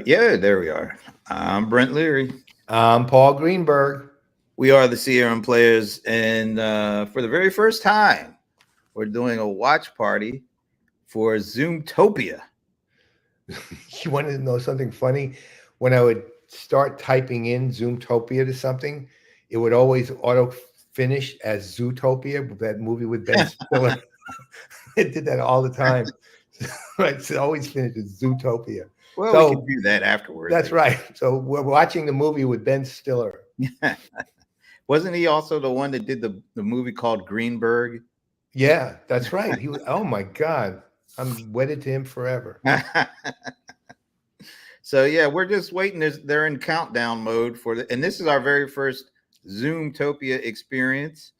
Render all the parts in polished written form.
Yeah, there we are. I'm Brent Leary. I'm Paul Greenberg. We are the CRM Players, and for the very first time, we're doing a watch party for Zoomtopia. You want to know something funny? When I would start typing in Zoomtopia to something, it would always auto finish as Zootopia, that movie with Ben Stiller. It did that all the time. Right? So it always finishes Zootopia. Well, we can So do that afterwards. that's right. So we're watching the movie with Ben Stiller. Wasn't he also the one that did the movie called Greenberg? Yeah, that's right. He was, oh my God. I'm wedded to him forever. So yeah, we're just waiting. They're in countdown mode and this is our very first Zoomtopia experience.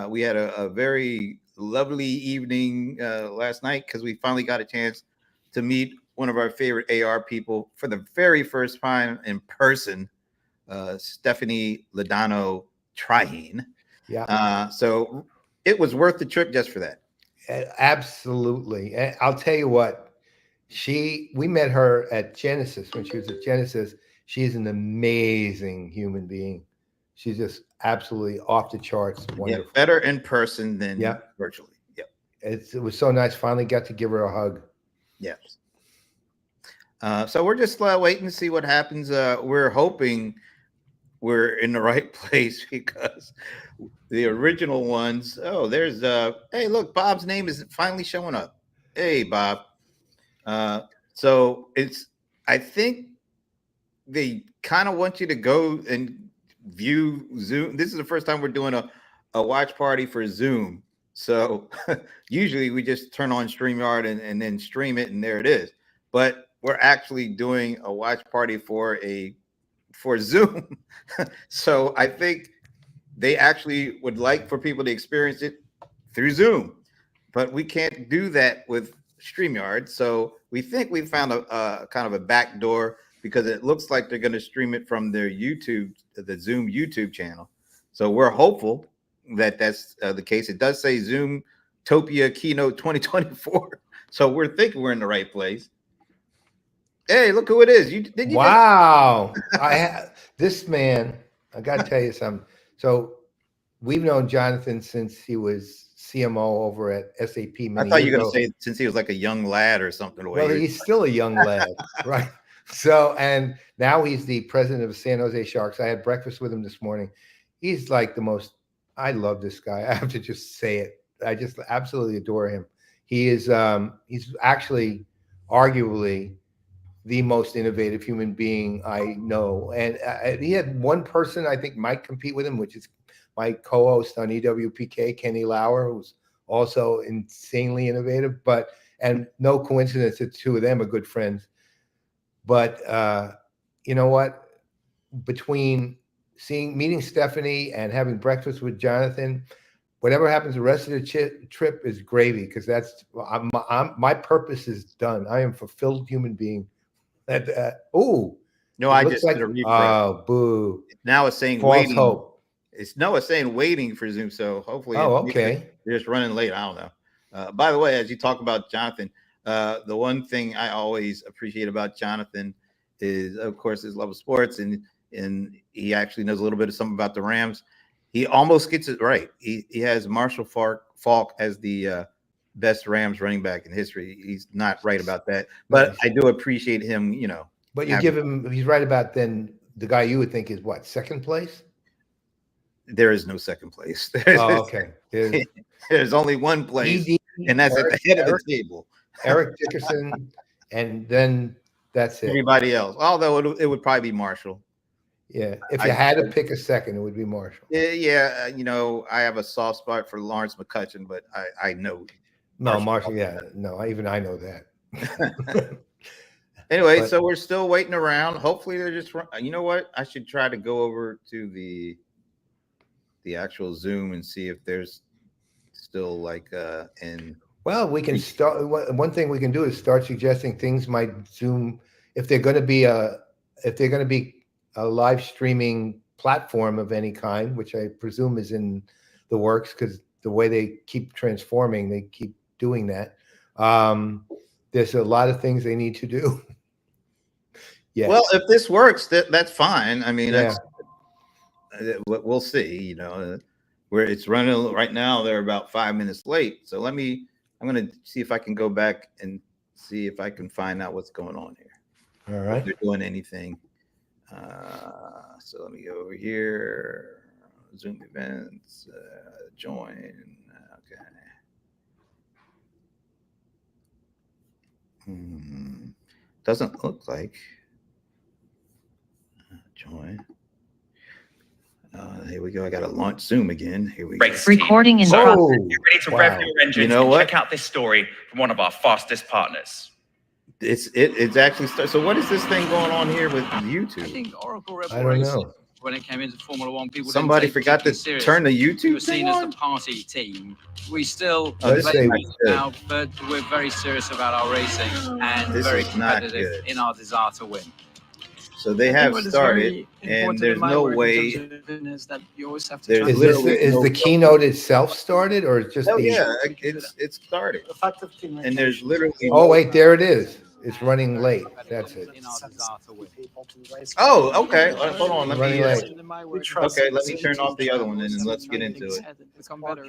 We had a very lovely evening last night because we finally got a chance to meet one of our favorite AR people for the very first time in person, Stephanie Ladano Triheen. Yeah. So it was worth the trip just for that. Absolutely. And I'll tell you what, we met her at Genesis when she was at Genesis. She's an amazing human being. She's just absolutely off the charts, Yeah, wonderful. better in person than Yeah. virtually. Yep. It was so nice. Finally got to give her a hug. Yes. So we're just waiting to see what happens. We're hoping we're in the right place because the original ones. Oh, there's hey, look, Bob's name is finally showing up. Hey, Bob. Uh, so it's. I think they kind of want you to go and view Zoom. This is the first time we're doing a watch party for Zoom. So usually we just turn on StreamYard and then stream it, and there it is. But we're actually doing a watch party for Zoom. So I think they actually would like for people to experience it through Zoom, but we can't do that with StreamYard. So we think we found a kind of a back door because it looks like they're going to stream it from their YouTube, the Zoom YouTube channel. So we're hopeful that that's the case. It does say Zoomtopia Keynote 2024. So we're thinking we're in the right place. Hey, look who it is. You just Wow. This man, I got to tell you something. So we've known Jonathan since he was CMO over at SAP I many thought years you were going to ago. say since he was like a young lad or something. The way Well, he he's still a young lad, right? So, and now he's the president of the San Jose Sharks. I had breakfast with him this morning. He's like the most, I love this guy. I have to just say it. I just absolutely adore him. He's actually arguably the most innovative human being I know. And he had one person I think might compete with him, which is my co-host on EWPK, Kenny Lauer, who's also insanely innovative. But and no coincidence, the two of them are good friends. But you know what? Between meeting Stephanie and having breakfast with Jonathan, whatever happens the rest of the trip is gravy because my purpose is done. I am a fulfilled human being. Oh, No, it I looks just like did a refresh. boo, Now it's saying false waiting. hope. It's saying waiting for Zoom. So hopefully Oh, maybe okay. they're just running late. I don't know. By the way, as you talk about Jonathan, the one thing I always appreciate about Jonathan is, of course, his love of sports, and he actually knows a little bit of something about the Rams. He almost gets it right. He has Marshall Falk as the best Rams running back in history. He's not right about that, but Nice. I do appreciate him. But you Having give him, he's right about then the guy you would think is what, second place? there is no second place. Oh, okay. There's only one place, ED, and that's at Eric, the head of the Eric, table. Eric Dickerson, and then that's it. Everybody else, although it would probably be Marshall. Yeah. If you I, had to pick a second, it would be Marshall. yeah, I have a soft spot for Lawrence McCutcheon, but I know No, Marshall. Marshall. Yeah. No, even I know that. Anyway, But so we're still waiting around. Hopefully, they're just. You know what? I should try to go over to the actual Zoom and see if there's still like in. well, we can start. One thing we can do is start suggesting things might Zoom if they're going to be a live streaming platform of any kind, which I presume is in the works because the way they keep transforming, they keep doing that. Um, there's a lot of things they need to do. Yes. Well, if this works, that's fine. I mean, Yeah. we'll see. You know, where it's running right now, they're about 5 minutes late. So I'm going to see if I can go back and see if I can find out what's going on here. All If right. they're doing anything. So let me go over here. Zoom events, join. Okay. Doesn't look like join. Here we go. I got to launch Zoom again. Here we go. Recording in progress. Oh, Ready to wow. rev your engines? You know what? Check out this story from one of our fastest partners. It's actually so. What is this thing going on here with YouTube? I think Oracle Red I Bull don't Racing, know. when it came into Formula One, people Somebody didn't take forgot to particularly turn the serious. We were YouTube seen thing as on. the party team. We still Oh, this play ain't racing good. now, but we're very serious about our racing and This very is not competitive good. in our desire to win. So they I think have what is started, very and important there's in my no work in way. terms of business that you always have to There's try Is to- this literally is no the keynote itself started, or just Oh the? yeah, it's started, and there's literally. Oh wait, there it is. It's running late. That's it. In our desire to win. Oh, okay. Hold on. Let Running me. late. Okay, let me turn off the other one, and then let's get into it. Become better.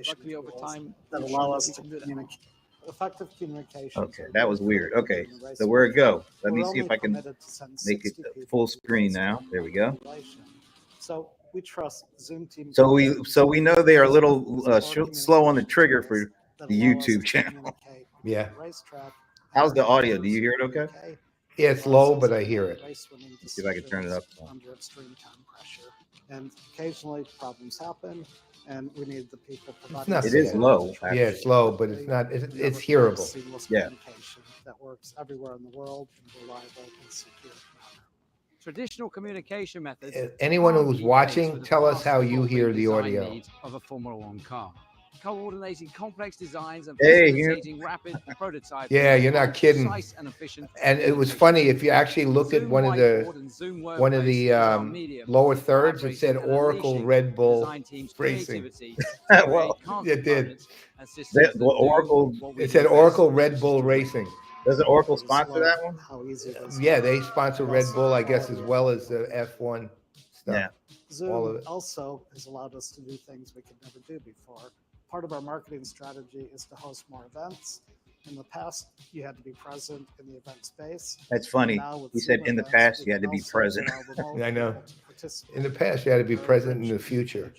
Luckily, over time, that we've allow shown us that to we can do that. communicate. Effective communication. Okay, that was weird. Okay, so where it go? Let me see if I can make it full screen now. There we go. So we trust Zoom team. So we know they are a little slow on the trigger for the YouTube channel. Yeah. How's the audio? Do you hear it okay? Yeah, it's low, but I hear it. See if I can turn it up. Under extreme time pressure, and occasionally problems happen, and we need the people providing. not It is bad. low. Yeah, it's low, but it's not. It's hearable. Seamless Yeah. communication that works everywhere in the world in a reliable and secure manner. Traditional communication methods. Anyone can't who's keep watching, pace with the tell us how you fast-evolving hear the design audio. needs of a Formula One car. Coordinating complex designs and Hey, facilitating rapid prototyping. Yeah, you're not kidding. Precise and efficient And it was funny if you actually look at Zoom one of the Whiteboard and Zoom one of the Workplace are medium lower for thirds, it said collaborating and Oracle unleashing Red Bull design teams' Racing. creativity to Well, create custom it did. components and systems that do Oracle. what we It said do best, Oracle which Red is Bull to win. Racing. Doesn't Oracle sponsor that one? How easy it is. Yeah, they sponsor Red Bull, I guess, as well as the F1 stuff. Yeah. all of Zoom it. also has allowed us to do things we could never do before. Part of our marketing strategy is to host more events. In the past, you had to be present in the event space. That's funny. Now with He said Zoom in the events, past we you had to can be also present. allow remote I know. people to participate. In the past, you had to be present in the future.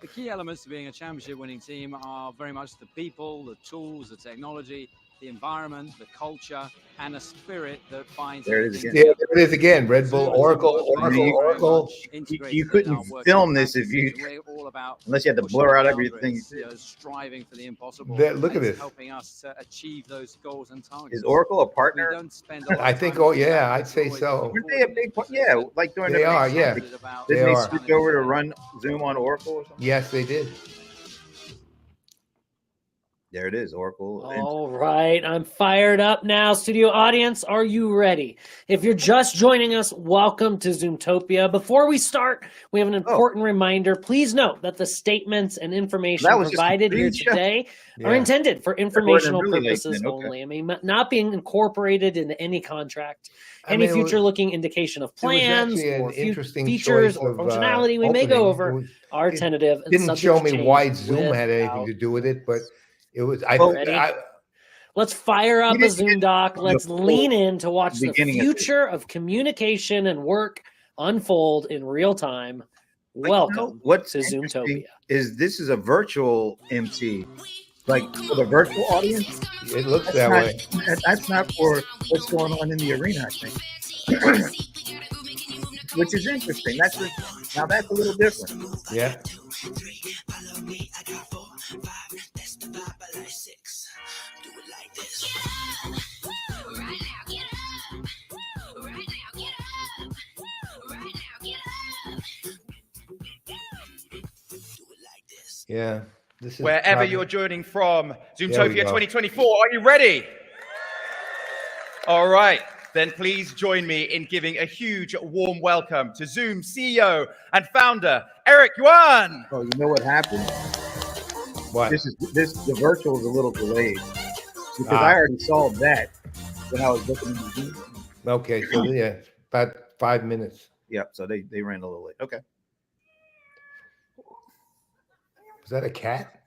The key elements to being a championship winning team are very much the people, the tools, the technology, the environment, the culture, and a spirit that binds. There it is everything again. Yeah, together. there it is again. Red Bull, Zoom as a Oracle, workplace Oracle, is very Oracle. much integrated You in couldn't our working film this if practices. you- We're all about Unless you had to pushing blur the out everything. boundaries, striving for the impossible. There- look and at it's this. helping us to achieve those goals and targets. Is Oracle a We partner? don't spend a lot I of think, time oh on yeah, that. I'd It's say always so. looking Weren't they a forward to big these part? businesses. Yeah, like during They the are, pandemic. yeah. Excited about They Didn't they are. switch over to run Zoom on Oracle or something? Yes, they did. There it is, Oracle. All right, I'm fired up now. Studio audience, are you ready? If you're just joining us, welcome to Zoomtopia. Before we start, we have an important reminder. Please note that the statements and information That was just a provided here screenshot. today are Yeah. intended for informational really late purposes then, okay. only. I mean, not being incorporated into any contract. I Any mean, it was- future-looking indication of It was plans actually an or interesting features choice or of functionality we may opening. go It over was- are it tentative and didn't subject show to me change why Zoom had anything without to do with it, but it was. I, Well, Ready? I Let's fire up a didn't Zoom doc. the Let's full lean in to watch the beginning of it. future of communication and work unfold in real time. Like, Welcome what's to interesting Zoomtopia. is this is a virtual MC, like for the virtual audience. it looks That's that not, way. that's not for what's going on in the arena, I think. Which is interesting. Now that's a little different. Yeah. Yeah. This is Wherever probably- you're joining from, There we Zoomtopia go. 2024, are you ready? All right, then please join me in giving a huge warm welcome to Zoom CEO and founder, Eric Yuan. Oh, you know what happened? What? The virtual is a little delayed because Ah. I already saw that when I was looking at the Zoom. Okay, so yeah, about 5 minutes. Yep. So they ran a little late. Okay. Was that a cat?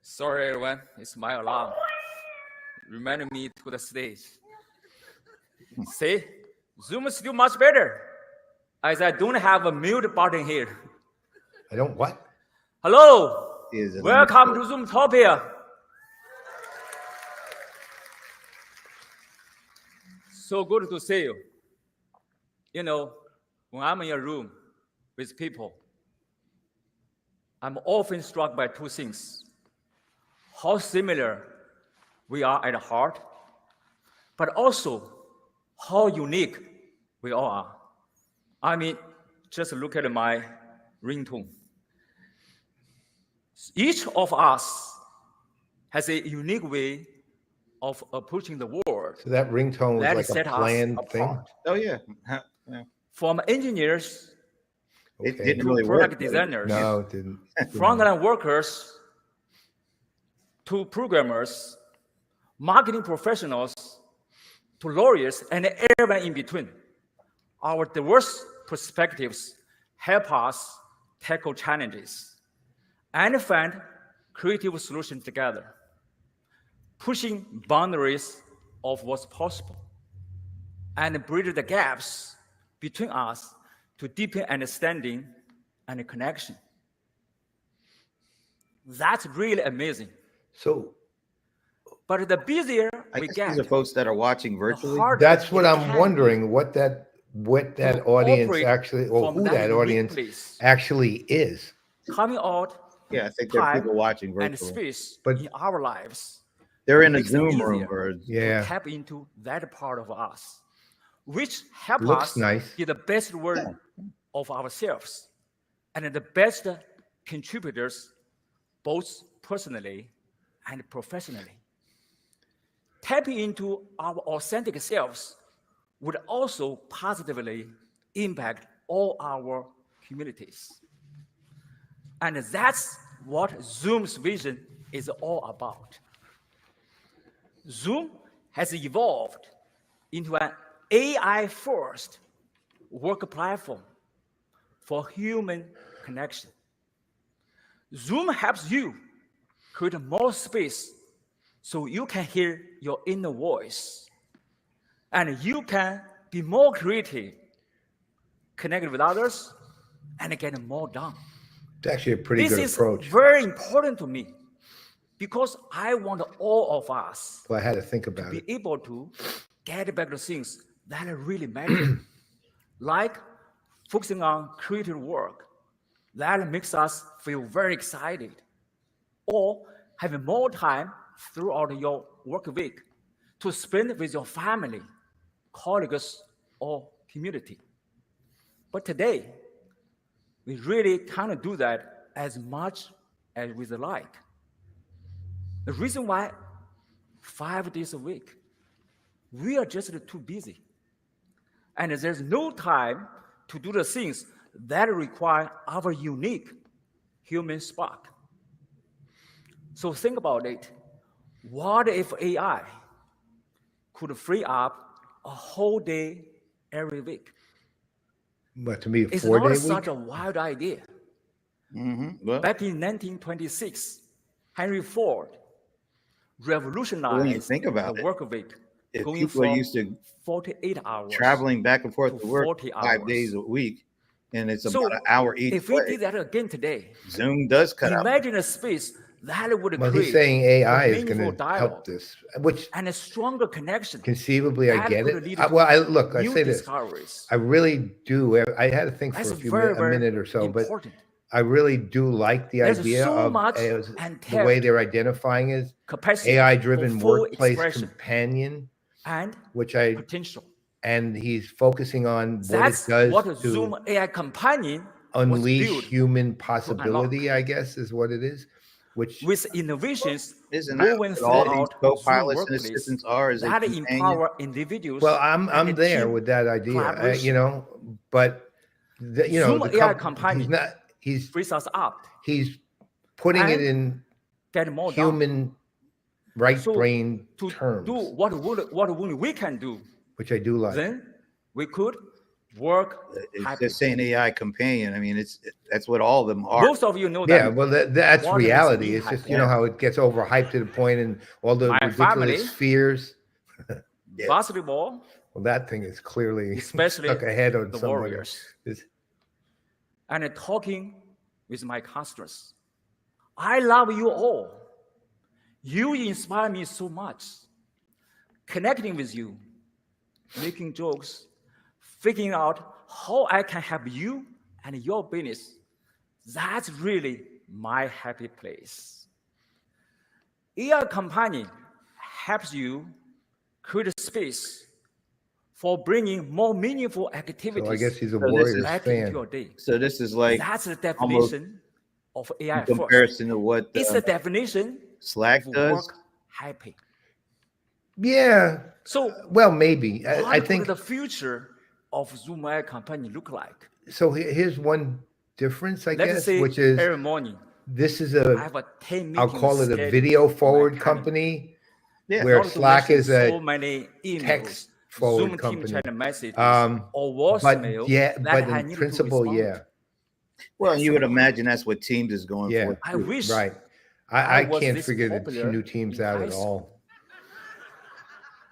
Sorry, everyone. It's my alarm. Reminding me to the stage. See, Zoom is still much better, as I don't have a mute button here. I don't what? Hello, Is it welcome to Zoomtopia. So good to see you. You know, when I'm in a room with people, I'm often struck by two things: how similar we are at heart, but also how unique we all are. I mean, just look at my ringtone. Each of us has a unique way of approaching the world So that ringtone was that like a set us planned thing. apart. Oh yeah. Yeah. From engineers, It Okay. didn't to really product work. designers, No, it didn't. frontline workers, to programmers, marketing professionals, to lawyers, and everyone in between. Our diverse perspectives help us tackle challenges and find creative solutions together, pushing boundaries of what's possible and bridge the gaps between us to deepen understanding and connection. That's really amazing. So But the busier I we guess get, these are folks that are watching the virtually. harder that's what it I'm can wondering. be What that to audience operate actually, or from who that that unique audience place, actually is. coming out Yeah, I think there are time people watching and virtually. space But- in our lives They're in a makes it Zoom room easier or Yeah, to tap into that part of us, which help looks us nice. be the best version of ourselves and the best contributors, both personally and professionally. Tapping into our authentic selves would also positively impact all our communities. And that's what Zoom's vision is all about. Zoom has evolved into an AI-first work platform for human connection. Zoom helps you create more space so you can hear your inner voice and you can be more creative, connect with others, and get more done. It's actually a pretty This good is approach. very important to me because I want all of us Well, I had to think to about be it. able to get back to things that really matter, like focusing on creative work that makes us feel very excited, or having more time throughout your work week to spend with your family, colleagues, or community. But today, we really can't do that as much as we'd like. The reason why 5 days a week, we are just too busy. And there's no time to do the things that require our unique human spark. So think about it. What if AI could free up a whole day every week? But to me, It's 4 not day such week. a wild idea. Well, Back in 1926, Henry Ford revolutionized when you think about the it, work week, if going people are from used to 48 hours traveling back and forth to to work 40 5 hours. days a week, and it's So about an hour each if we way, did that again today, Zoom does cut out. imagine a space that would Well, create he's saying AI a is going meaningful to dialogue help this, which and a stronger connection conceivably I that get could it. lead Well, to look, I new say this. discoveries. I really do. I had to think That's for very, a very minute or so, but important. I really do like the There's idea so of much the way untapped they're identifying is capacity AI-driven for full workplace expression companion, and which potential. and he's focusing on what it That's does what to Zoom AI Companion was unleash built human possibility, I guess, is what it is. Which with innovations Isn't that woven what all these throughout Zoom co-pilots and Workplace assistants are? Is a that companion? empower individuals. well, I'm and there team with that idea, collaboration. but Zoom the AI he's Companion not frees us up he's putting it and in get more done. human So brain to terms, do what only we can do, which I do like. then we could work It's happy. just saying AI companion. I mean, that's what all of them are. Most of you know Yeah, that. well, that's what makes reality. me It's just, happy. you know, how it gets overhyped to the point and all the My ridiculous family- fears. Yeah. Basketball, Well, that thing is clearly especially stuck ahead on the somebody. Warriors, It's- and talking with my customers. I love you all. You inspire me so much. Connecting with you, making jokes, figuring out how I can help you and your business. That's really my happy place. AI company helps you create a space for bringing more meaningful activities So I guess he's a So this Warriors back into fan. your day. So this is like That's the definition of AI in first. comparison to what It's the definition Slack of does. work happy. Yeah, So well, maybe. I what think could the future of Zoom AI company look like? so. Here's one difference, I Let's guess, say which is every morning this is I a, have a 10 I'll meetings call it a scheduled video in my forward calendar. company, Yeah. where Not to Slack mention is so a many emails, text forward Zoom company. team channel messages, Um, or but voicemail yeah, that but I in need principle, to respond. yeah, Well, That's you would a lot. imagine that's what Teams is going yeah, for. I too. wish right. I I was can't this figure the popular new teams in out high at school. all.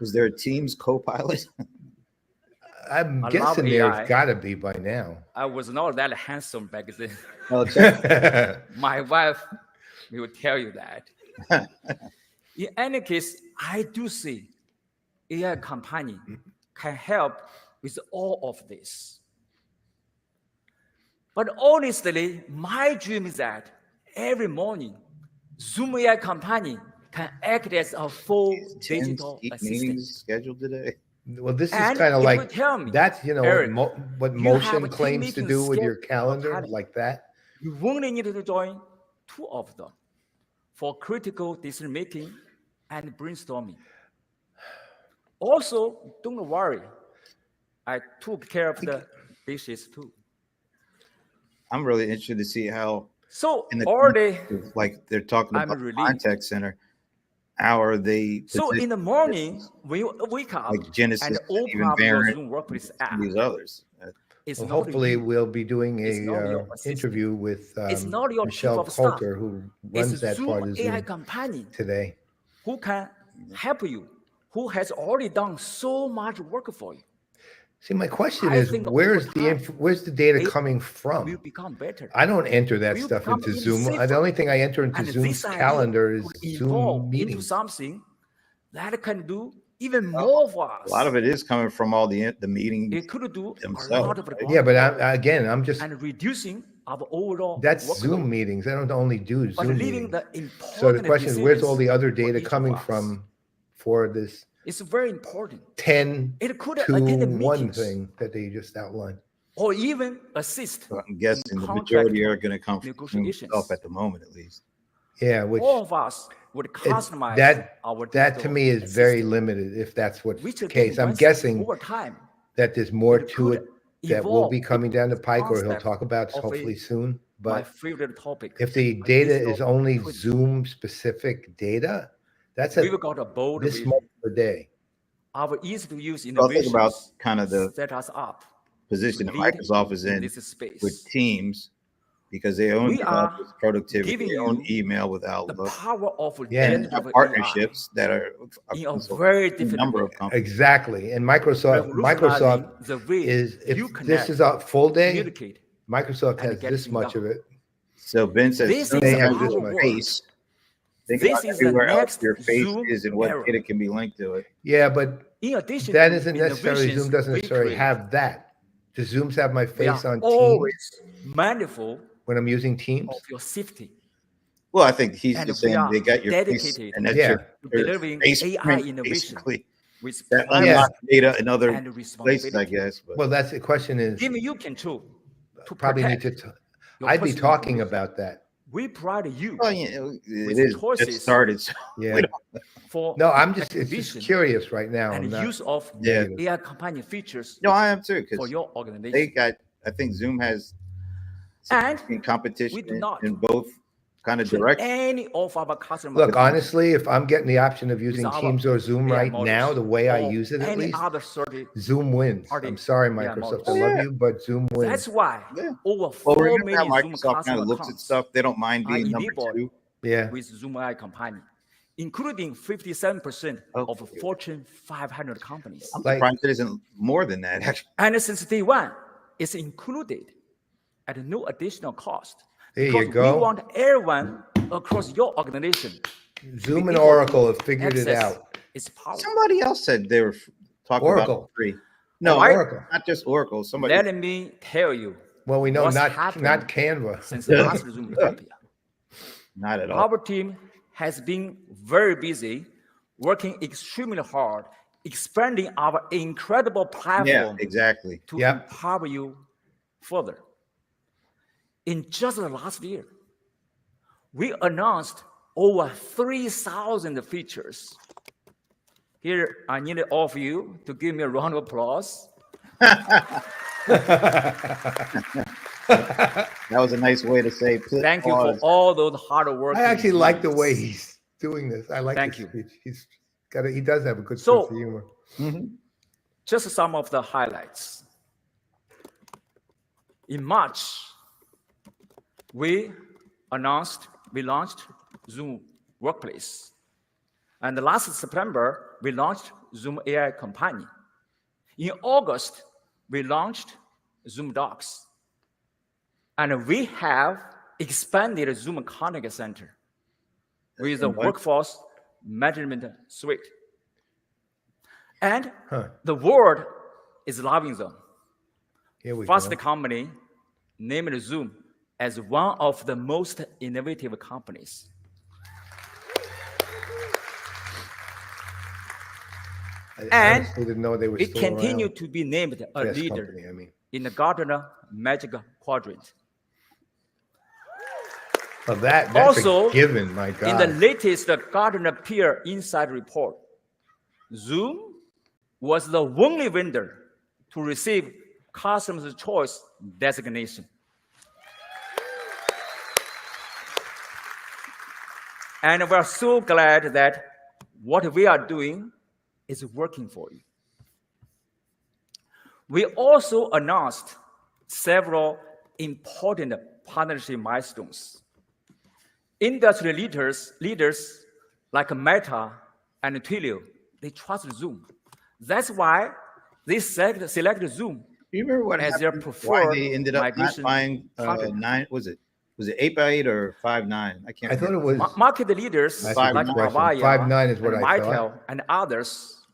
Is there a Teams co-pilot? I'm I love guessing AI. there's got to be by now. I was not that handsome back then. Well, check. My wife will tell you that. In any case, I do see AI company can help with all of this. But honestly, my dream is that every morning, Zoom AI company can act as a full 10 digital assistant. meetings scheduled today. Well, this is And kind of if you like tell me, that's, you know, Eric, what you have Motion 10 claims to meetings do with your scheduled calendar, already. like that. You only need to join 2 of them for critical decision making and brainstorming. Also, don't worry, I took care of the dishes too. I'm really interested to see how, So in the already, like they're talking I'm about the relieved. contact center, how are they? So in the morning, when you wake up like Genesis, and and open even up your Variant, Zoom Workplace and app, these others. it's Well, not hopefully, you. we'll be doing It's not your a assistant. interview with It's not your chief Michelle of staff. Coulter, who It's runs that part Zoom of AI Zoom company today. who can help you, who has already done so much work for you. See, my question I is, think where's over the time, where's the data it coming will from? become better. I don't enter that will stuff become into even Zoom. The safer. only thing I enter into And Zoom's this idea calendar is could Zoom evolve into meetings. something that can do even more for us. A lot of it is coming from all the meetings. It could do a themselves, lot of the right? Yeah, but groundwork I'm just and reducing our overall that's workload, Zoom meetings. I don't only do but Zoom leaving meetings. the important So the question is, where's all decisions the other for data each of coming us. from for this It's very important. 10 It could to attend the 1 meetings thing that they just outlined? or even assist So I'm guessing the contract majority are going to come from Zoom negotiations. itself at the moment, at least. Yeah, which all of us would customize our that to digital me is very assistant, limited if that's what's which the again, case. I'm once guessing over time that there's more it to could it that will be evolve coming down the into pike, or he'll concept talk about of hopefully a- soon. my But favorite topic. if the a data digital is only twin. Zoom specific data, that's We've a got a bold this vision. much per day. Our easy to use Well, think innovations about kind of the set us up position to that lead Microsoft is in this space. with Teams, because they own We the are office productivity, giving they own you email with the Outlook, power of Yeah. and generative have partnerships that are AI in a so very a different number way. of companies. Exactly. And Microsoft Revolutionizing the way is you if connect, this is a full day, communicate. Microsoft and has get this things much done. of it. So Ben says, This Zoom is has our this work. face. Think This about is the everywhere else next your face Zoom is and what era. data can be linked to it. Yeah, but In addition that to isn't necessarily innovations Zoom doesn't we necessarily create, have that. Do Zooms have my we face are on Teams always mindful when I'm using Teams? of your safety. Well, I think he's And just we saying are they got your face, dedicated and that's Yeah. your delivering face AI print, innovation basically. with That privacy unlocks data in other and places, I responsibility. guess. But Well, that's the question is Giving you control to probably need protect to your I'd be personal talking information. about that. We provide you well, you know, it with is choices just started. So Yeah. we don't- for No, I'm just it's activation just curious right now. and I'm not use of Yeah. negative. AI companion features no, I am too, for because your organization. they got. I think Zoom has And in competition we do not in both kind of to direct. any of our customers. Look, honestly, if I'm getting the option of using our Teams or Zoom AI right models now, the way I or use it at any least, other 30. Zoom wins. Party I'm sorry, AI Microsoft. models. I Oh, love yeah. you, but Zoom wins. That's why Yeah. over Well, 4 remember how million Zoom Microsoft kind customer of looks at accounts stuff. They don't mind are being number enabled 2. Yeah. with Zoom AI Companion, including 57% Oh, of Fortune 500 companies. I'm Like- surprised it isn't more than that. Actually, And since day one, it's included at no additional cost. There you Because go. we want everyone across your organization. Zoom and able Oracle to have figured it access out. its power. somebody else said they were talking Oracle. about free. No, Alright. Oracle. not just Oracle. Somebody. Let me tell you Well, we know what's not happened Canva. since last Zoomtopia. Not at all. Our team has been very busy, working extremely hard, expanding our incredible Yeah, platform exactly. to Yep. empower you further. In just the last year, we announced over 3,000 features. Here, I need all of you to give me a round of applause. I That was a nice way to say. Thank you for all those hard work. actually like the way he's doing this. I like Thank his you. speech. He does have a good So- sense of humor. Just some of the highlights. In March, we launched Zoom Workplace. And last September, we launched Zoom AI Companion. In August, we launched Zoom Docs. And we have expanded Zoom Contact Center with the What? workforce management suite. And Huh. the world is loving them. Here we Fast go. company named Zoom as one of the most innovative companies. I And honestly didn't know they were It still continued around. to be named a Best leader company, I mean. in the Gartner Magic Quadrant. Well, that's Also, a given, my God. In the latest Gartner Peer Insight report, Zoom was the only vendor to receive Customer's Choice designation. And we're so glad that what we are doing is working for you. We also announced several important partnership milestones. Industry leaders like Meta and Twilio, they trust Zoom. That's why they select Zoom Do you remember what as their happened? Why preferred they ended up not migration buying partner. 9? Was it 8x8 or 5.9? I can't. I thought it was. Market leaders That's a like good question. Avaya 5.9 is what and I Mitel and others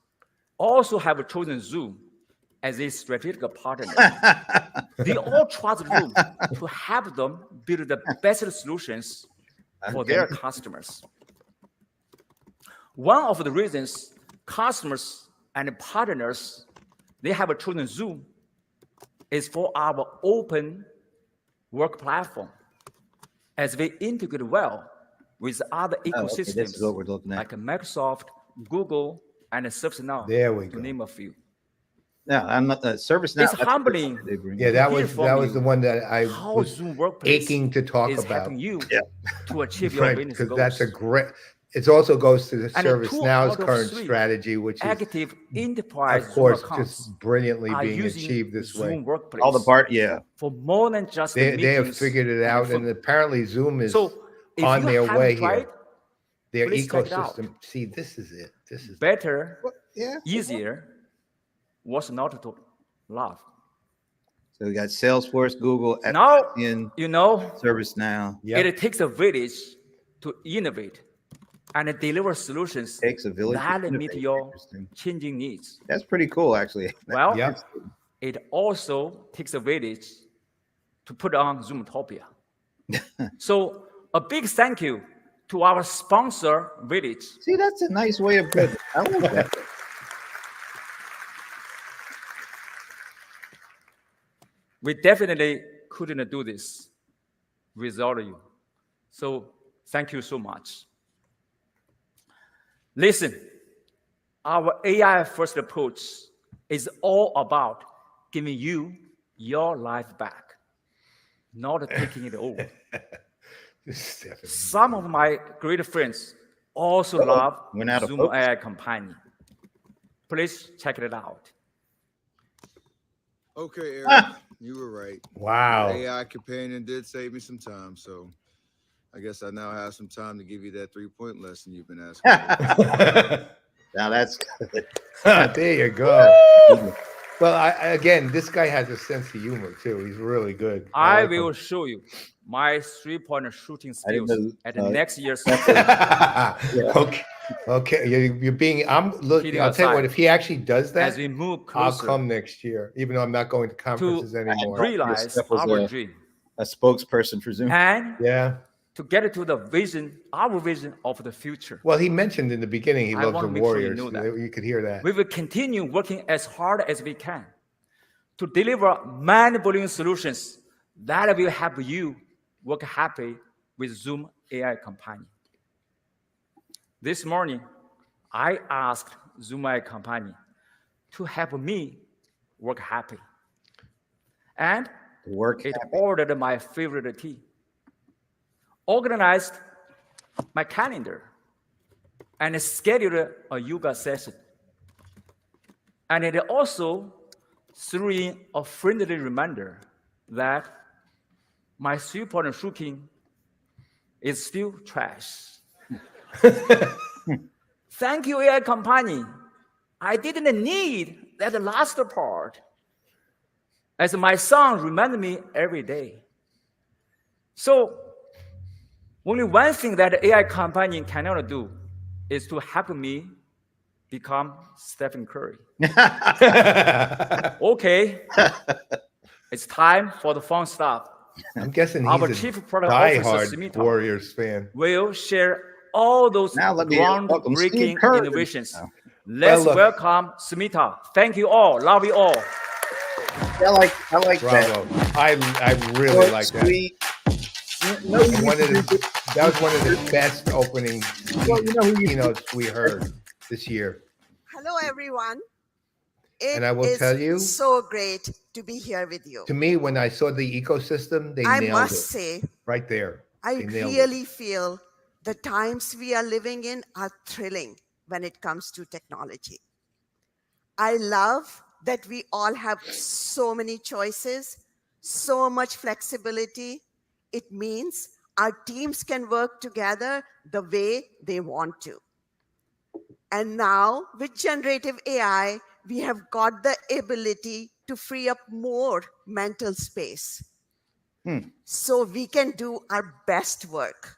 also have chosen Zoom as a strategic partner. They all trust Zoom to help them build the best solutions for their customers. One of the reasons customers and partners they have chosen Zoom is for our open work platform, as we integrate well with other ecosystems This is what we're looking at. like Microsoft, Google, and ServiceNow, There we to go. name a few. No, I'm not. ServiceNow. It's that's a good humbling. one they bring Yeah, in. that hear was from you the one that I How was Zoom Workplace aching to talk is about. helping you Yeah. to achieve your Right, business because goals. that's a great. It also goes to the And 2 ServiceNow's out of current 3 strategy, which is, active enterprise of course, Zoom accounts just brilliantly are being using achieved this Zoom way. Workplace All the part, yeah. for more than just the They have meetings figured it out, and apparently Zoom is so if on you their haven't way tried, here. Their please check it out. ecosystem. See, this is it. This is better, Yeah. easier, what's not to love. So we got Salesforce, Google, Now, Atlassian, you know, ServiceNow. Yep. it takes a village to innovate and deliver solutions Takes a village. to that meet innovate. your Interesting. changing needs. That's pretty cool, actually. Well, Yep. it also takes a village to put on Zoomtopia. So a big thank you to our sponsor village. See, that's a nice way of putting it. I like that. We definitely couldn't do this without you. So thank you so much. Listen, our AI first approach is all about giving you your life back, not taking it over. Stephanie. Some of my great friends also love went out of Zoom focus. AI Companion. Please check it out. Okay, Eric, you were right. Wow. The AI companion did save me some time, so I guess I now have some time to give you that 3-point lesson you've been asking for. Now that's good. There you go. Well, again, this guy has a sense of humor too. He's really good. I like will him. show you my 3-point shooting I didn't skills know, at the next year's. Okay. Okay. You're being. Look. Kidding I'll tell you what. aside, If he actually does that, as we move I'll closer come next year, even though I'm not going to conferences anymore. realize Steph was our dream a spokesperson for Zoom. and Yeah. to get to the vision, our vision of the future. Well, he mentioned in the beginning he I loves want the to make sure you Warriors. know that. You could hear that. We will continue working as hard as we can to deliver mind-blowing solutions that will help you work happy with Zoom AI Companion. This morning, I asked Zoom AI Companion to help me work happy. And it ordered my favorite tea, organized my calendar, and scheduled a yoga session. And it also threw in a friendly reminder that my 3-point shooting is still trash. Thank you, AI Company. I didn't need that last part, as my son reminded me every day. So, only one thing that AI Companion cannot do is to help me become Stephen Curry. Okay, it's time for the fun stuff. I'm guessing Our he's a Chief Product Officer, diehard Smita, Warriors fan. will share all those Now let me welcome Steve groundbreaking Kerr. innovations. Oh. Let's Well, look. welcome Smita. Thank you all. Love you all. I like Bravo. that. I really Short, like that. sweet. No, And that was one of the best opening Well, you know who you- keynotes we heard this year. Hello, everyone. And I will tell you, so great to be here with you. To me, when I saw the ecosystem, they I nailed must it say, right there. I They nailed it. really feel the times we are living in are thrilling when it comes to technology. I love that we all have so many choices, so much flexibility. It means our teams can work together the way they want to. And now with generative AI, we have got the ability to free up more mental space. So we can do our best work,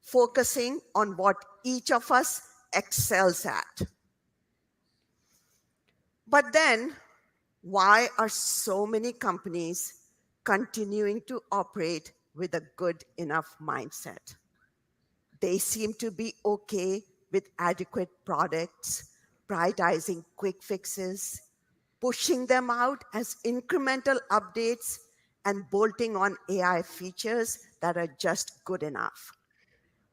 focusing on what each of us excels at. But then, why are so many companies continuing to operate with a good enough mindset? They seem to be okay with adequate products, prioritizing quick fixes, pushing them out as incremental updates, and bolting on AI features that are just good enough,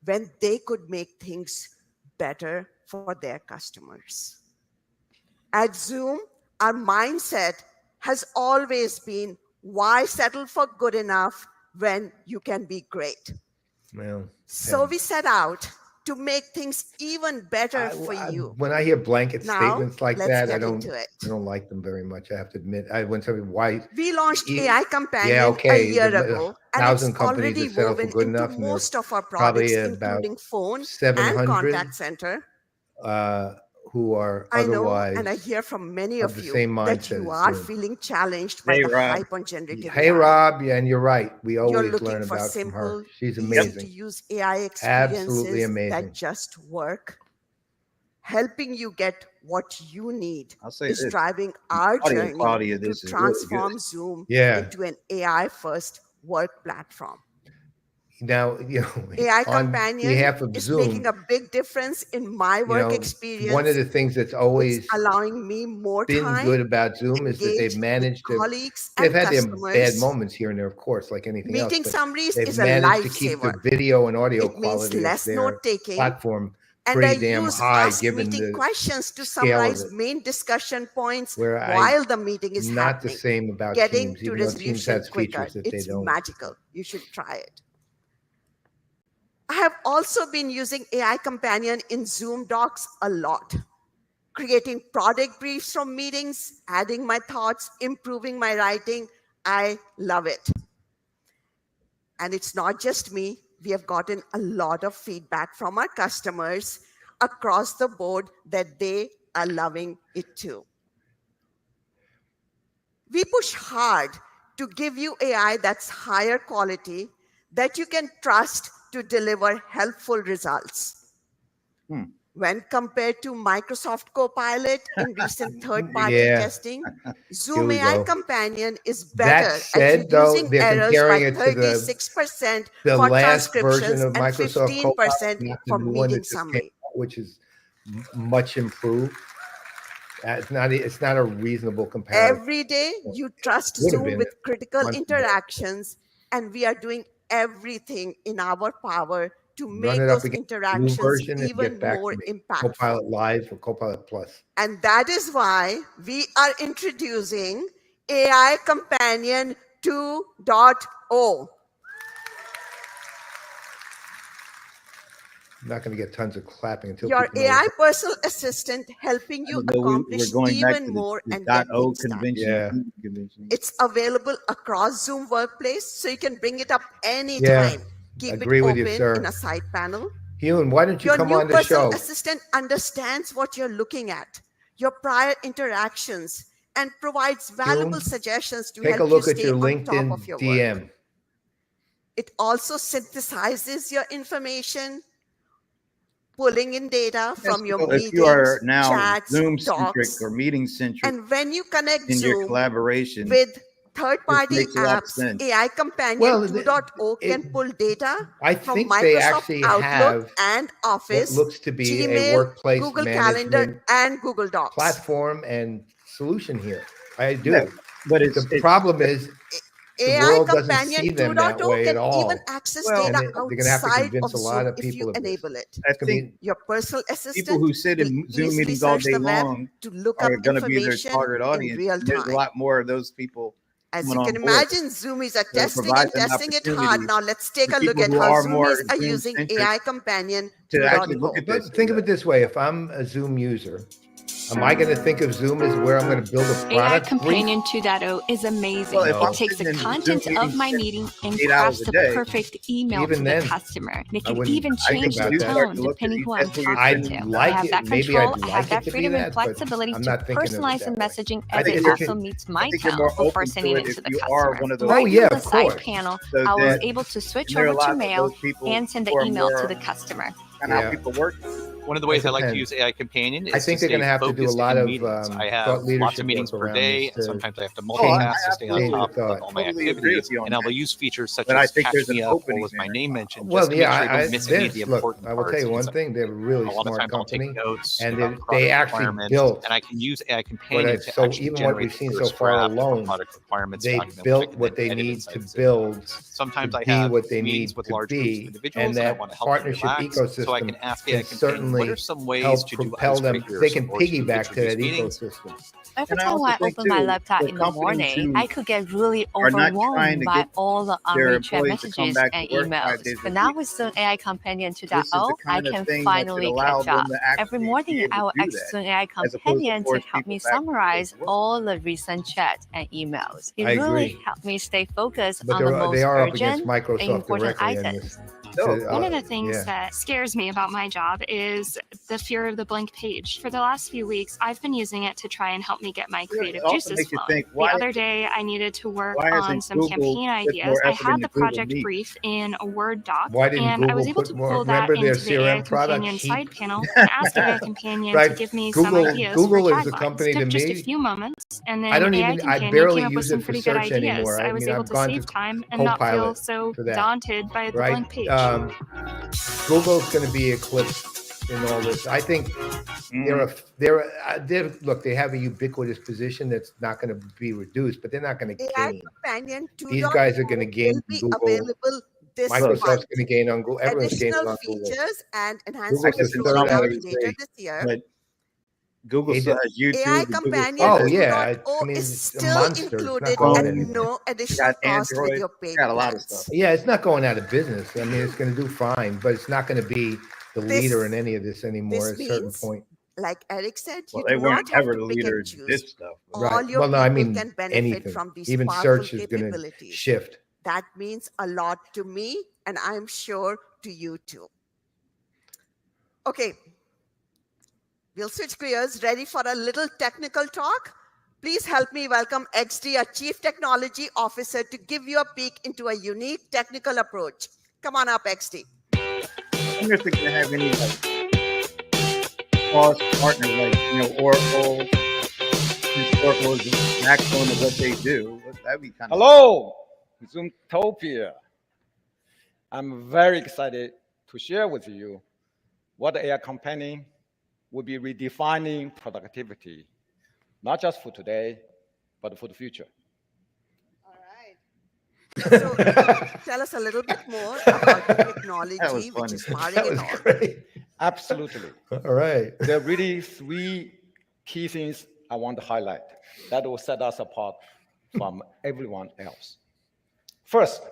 when they could make things better for their customers. At Zoom, our mindset has always been, why settle for good enough when you can be great? Well, So we set out to make things even better for you. When I hear blanket Now, statements like let's that, get I don't into it. like them very much. I have to admit. When somebody why We launched you- AI Companion yeah, okay, a year the ago, and 1,000 it's companies already that settle for woven good into enough, and there are most of our probably products, about including phone and 700 contact center. who are I know, otherwise and I hear from many of of the you same that mindset you as are Zoom. feeling challenged by Hey, the Rob. hype on generative Hey, AI. Rob, yeah, and you're right. We You're always looking learn for about from her. simple, She's easy amazing. to use AI Absolutely experiences amazing. that just work. Helping you get what you need I'll say is this. driving our Audio journey quality of to this is really good. transform Zoom Yeah. into an AI-first work platform. Now, AI on Companion behalf of is Zoom, making a big difference in my work experience. one of the things that's always It's allowing me more been time good about Zoom is that engage they've with managed to. colleagues They've and had their customers. bad moments here and there, of course, like anything else. Meeting But summaries they've is a managed to keep the lifesaver. video and audio It means quality of less their note-taking, platform and pretty I damn use high, fast given meeting the questions to scale of summarize it. main discussion points Where while the meeting is not the happening. same about Getting Teams, to even though Teams resolution has quicker. features that they It's don't. magical. You should try it. I have also been using AI Companion in Zoom Docs a lot, creating product briefs from meetings, adding my thoughts, improving my writing. I love it. And it's not just me. We have gotten a lot of feedback from our customers across the board that they are loving it too. We push hard to give you AI that's higher quality, that you can trust to deliver helpful results. When compared to Microsoft Copilot in recent third-party Yeah. testing, Zoom Here we AI go. Companion is That better at said, though, reducing they're errors by comparing it to 36% the for last version transcriptions of and Microsoft Copilot, 15% not the for new one that meeting just came summary. out, which is much improved. It's not a reasonable comparison. Every day, you trust Would have Zoom been with critical months ago. interactions, and we are doing everything in our power to Run make it up those against the new interactions version and even get back more to me. impactful. Copilot Live or Copilot Plus. And that is why we are introducing AI Companion 2.0. I'm not going to get tons of clapping until Your people know AI personal assistant helping I you didn't know accomplish we're going back even to more the and get .o things done. convention. Yeah. convention. It's available across Zoom Workplace, so you can bring it up anytime. Keep agree it with open you, sir. in a side panel. Hugh, why don't you Your come new on the personal show? assistant understands what you're looking at, your prior interactions, and provides valuable suggestions to Take a help look you at stay your on top LinkedIn of your work. DM. It also synthesizes your information, pulling in data from your So meetings, if you are now chats, Zoom centric docs, or meeting centric and when you connect in your Zoom collaboration, with third-party makes a lot of apps, sense. AI Companion Well, 2.0 can pull data I from think they Microsoft actually Outlook have and what Office, looks to be a Gmail, workplace Google management Calendar, and Google Docs. platform and solution here. I do. Yeah, but The problem is the AI world doesn't Companion see them that 2.0 way can at all. even access Well, data they're going to have to outside convince of a lot Zoom of if people you of this. enable it. I think Your personal people assistant who sit will in Zoom easily meetings all search day the web long to look up are going to be their information target in audience. real And there's a time. lot more of those people As coming you on can board. imagine, Zoomies are So it testing provides and an testing it hard. opportunity Now let's take for a look people at who how are more Zoomies are Zoom using centric AI Companion to actually look 2.0. at this. Think of it this way. If I'm a Zoom user, am I going to think of Zoom as where I'm going to build a AI product? Companion 2.0 is amazing. Well, if No. I'm It takes sitting the in Zoom content of meetings my meeting and 8 hours crafts a the day, perfect email Even to then, the customer. And it I can wouldn't- even I change think the you do start tone to look at depending these. who I'm That's where you're talking trending. to. I'd like I have that it. Maybe control. I'd I have like it that to be freedom and that, but flexibility I'm to not thinking of it personalize that the way. messaging I as think it you're- also meets my I think you're tone more before open sending to it it to if the you are customer. one of those. Right Oh, yeah, from the of side course. panel, So I was that- able to switch and there are over a lot to of mail those people and send who the are email to more the customer. kind of how Yeah. people work. One of the ways I like to depends. use AI Companion is I think to they're going to stay have to do a focused lot in of meetings. I have thought lots leadership of meetings work per around day, this and to sometimes I have to Oh, I multitask to stay on change top the of thought. all my totally agree activities. with you on And I will that. use features such But I as think catch there's an me up or opening with my there. name mentioned, Well, just to make yeah, sure I don't miss any of the look, important I will tell parts. you one because thing: they're a really a lot of smart times I'll take company, notes and about they product actually requirements, built. and I can use AI But Companion to so actually even what generate we've the seen so first far draft of a alone, product requirements they document, which I built can what then they edit need inside to of Zoom. build Sometimes to I be have what they meetings need with to large groups of be, individuals, and and I that want to help them partnership relax. So I ecosystem can ask can AI Companion, what are certainly some ways help to do propel them. icebreakers They can or to piggyback to that introduce meetings? ecosystem. Every And I time also I think open my too, laptop the in the companies morning, who I could get really are not trying overwhelmed to by get all the their unread employees to come messages back to and work 5 emails. days a But now week. with Zoom AI Companion This is the 2.0, I kind of can thing that should finally allow catch up. them to Every actually be morning, able I to will do ask that, Zoom AI as opposed to Companion to force help me people back to summarize work. all the recent chats and emails. It I really agree. helped me stay focused But on the most they are up against urgent and Microsoft important directly on items. this. No, One of the things yeah. that scares me about my job is the fear of the blank page. For the last few weeks, I've been using it to try and help me get my creative it also juices makes you flowing. think, The why other day, I needed to work why on hasn't some Google campaign put ideas. more I effort had into the Google project Meet? brief in a Word doc, Why didn't and I was Google able to put more? pull that Remember their into the AI CRM product Companion sheet? side panel and ask AI Companion to Right. give me some Google ideas Google for is a taglines. company to Took just a me. few moments, and then I don't AI even. I Companion barely came up with use some it for pretty good search ideas. anymore. I I was mean, able I've to gone save to time and not feel Copilot so for that. daunted by the Right. blank page. Google's going to be eclipsed in all this. I think they're look. They have a ubiquitous position that's not going to be reduced, but they're not going to AI gain. Companion 2.0 These guys are going to gain will be Google. available this Microsoft's month. going to gain on Google. Everyone's gaining Additional on Google. features and Google's enhancements the rolling third out out of the later three. this year. But Google AW still has YouTube. AI and Google Companion still Oh, has- yeah. 2.0 I mean, is it's a still monster. It's not included going at anywhere. no You additional got cost with Android. your paid Got a lot of plans. stuff. Yeah, it's not going out of business. I mean, it's going to do fine, but it's not going to be the leader in This- any of this anymore at a certain means, point. like Eric said, Well, you they do weren't not have ever to the pick leader and in choose. this stuff. All Right. your Well, no, I people mean can benefit anything. from these Even powerful search is going to capabilities. shift. That means a lot to me, and I'm sure to you too. Okay, we'll switch gears. Ready for a little technical talk? Please help me welcome XD, our Chief Technology Officer, to give you a peek into a unique technical approach. Come on up, XD. I wonder if they're going to have any like cross partner, like Oracle, Historical is the backbone of what they do. That'd be kind of. Hello, Zoomtopia. I'm very excited to share with you what AI Companion will be redefining productivity, not just for today, but for the future. All right. So tell us a little bit more about the technology which is powering That it was all. great. Absolutely. All right. There are really three key things I want to highlight that will set us apart from everyone else. First,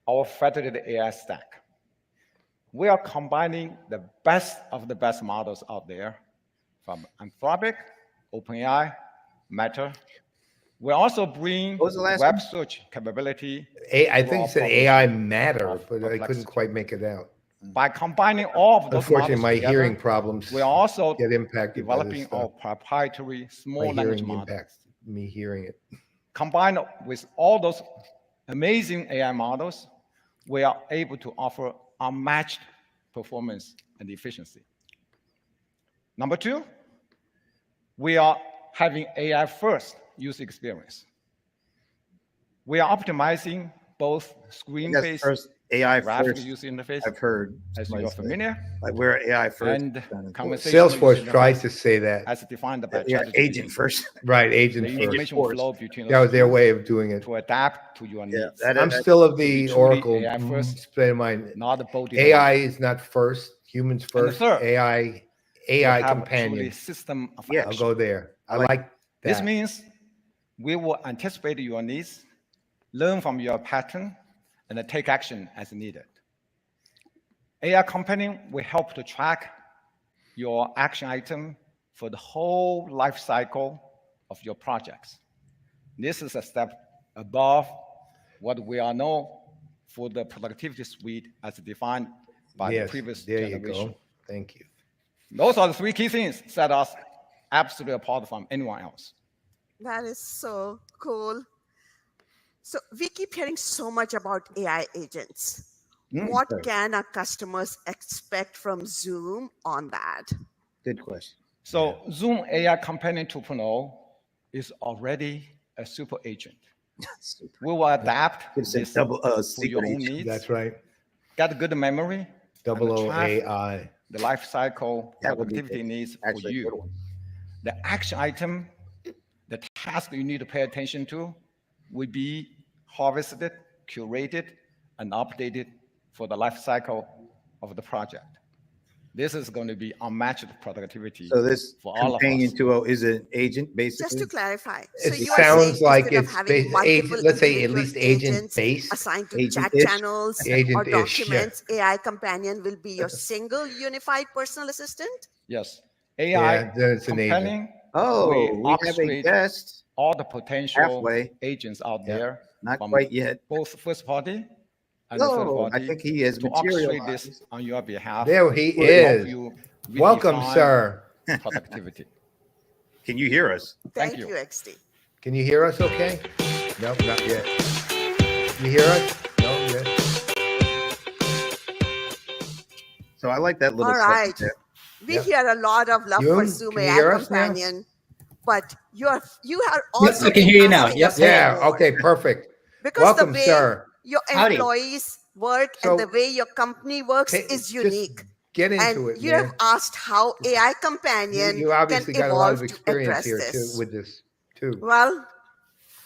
our federated AI stack. We are combining the best of the best models out there from Anthropic, OpenAI, Meta. We also bring What was the last web one? search capability. I to think our it said publishing AI Matter, of but I couldn't Perplexity. quite make it out. By combining all of those Unfortunately, models my together, hearing problems we are also get impacted by this developing our stuff. proprietary small My language hearing model. impacts me hearing it. Combined with all those amazing AI models, we are able to offer unmatched performance and efficiency. Number two, we are having AI first user experience. We are optimizing both screen-based first AI graphic first. user interface, I've heard as somebody you are say. familiar, Like we're AI first. and kind of- conversational Salesforce user tries interface to say that. as defined by Yeah, ChatGPT. agent first. Right, The agent first. information force. flow between That was those their two way of doing it. to adapt to your Yeah, needs. I'm still of be the truly Oracle AI first, state of mind. not the bold AI is not first, humans And the first. third, AI we have a truly companion. system of Yeah. I'll action. go there. I like- like This that. means we will anticipate your needs, learn from your pattern, and then take action as needed. AI Companion will help to track your action item for the whole life cycle of your projects. This is a step above what we are known for the productivity suite as defined by the Yes, previous there you generation. go. Thank you. Those are the three key things that set us absolutely apart from anyone else. That is so cool. So we keep hearing so much about AI agents. What sorry. can our customers expect from Zoom on that? Good question. So Zoom AI Companion 2.0 is already a super agent. We will adapt It's a this double for your secret own agent. needs. That's right. Get good memory, Double O track AI. the life cycle That would be productivity needs for actually a good you. one. The action item, the task you need to pay attention to, will be harvested, curated, and updated for the life cycle of the project. This is going to be unmatched productivity So this for all of companion us. 2.0 is an agent, Just basically. to clarify, so It you are sounds saying like instead of it's having multiple let's say at individual least agents agent-based. assigned to chat Agent-ish. channels or Agent-ish, yeah. documents, AI Companion will be your single unified personal assistant? Yes, Yeah, AI then it's an agent. Companion Oh, will we have a orchestrate guest. all the potential Halfway. agents out Yeah, there Not from quite yet. both first party and the third No, I party think he has to orchestrate materialized. this on your behalf. There he to help is. you Welcome, redefine sir. productivity. Can you hear us? Thank you. you, XD. Can you hear us okay? No, not yet. You hear us? No, yet. So I like that little All segment right. there. We Yep. hear a lot of love for Yoon, Zoom can you AI hear us now? Companion, but you are Yes, also I can hear you now. asking Yep. us for Yeah, more. okay, perfect. Because Welcome, the way sir. your Howdy. employees work So, and the way your company works is Just unique. get And into it, you man. have asked how AI Companion You obviously can got a lot of evolve to experience address here this. too with this too. Well,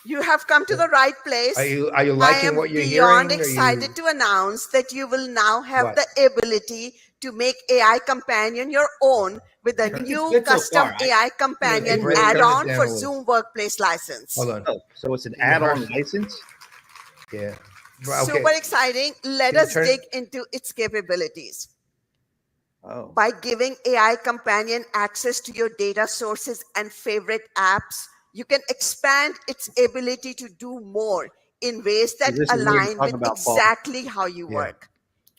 you have come to the right place. Are you I liking am what you're beyond hearing? excited to announce that you will now have What? the ability to make AI Companion your own with a new good so custom far. AI Companion Brett, turn it add-on down for a little. Zoom Workplace license. Hold on. Oh, so it's an Can you add-on hush? license? Yeah. Okay. Super exciting. Let Can you us turn- dig into its capabilities. Oh. By giving AI Companion access to your data sources and favorite apps, you can expand its ability to do more in ways that this is where you're align talking with about, Paul. exactly how you Yeah. work.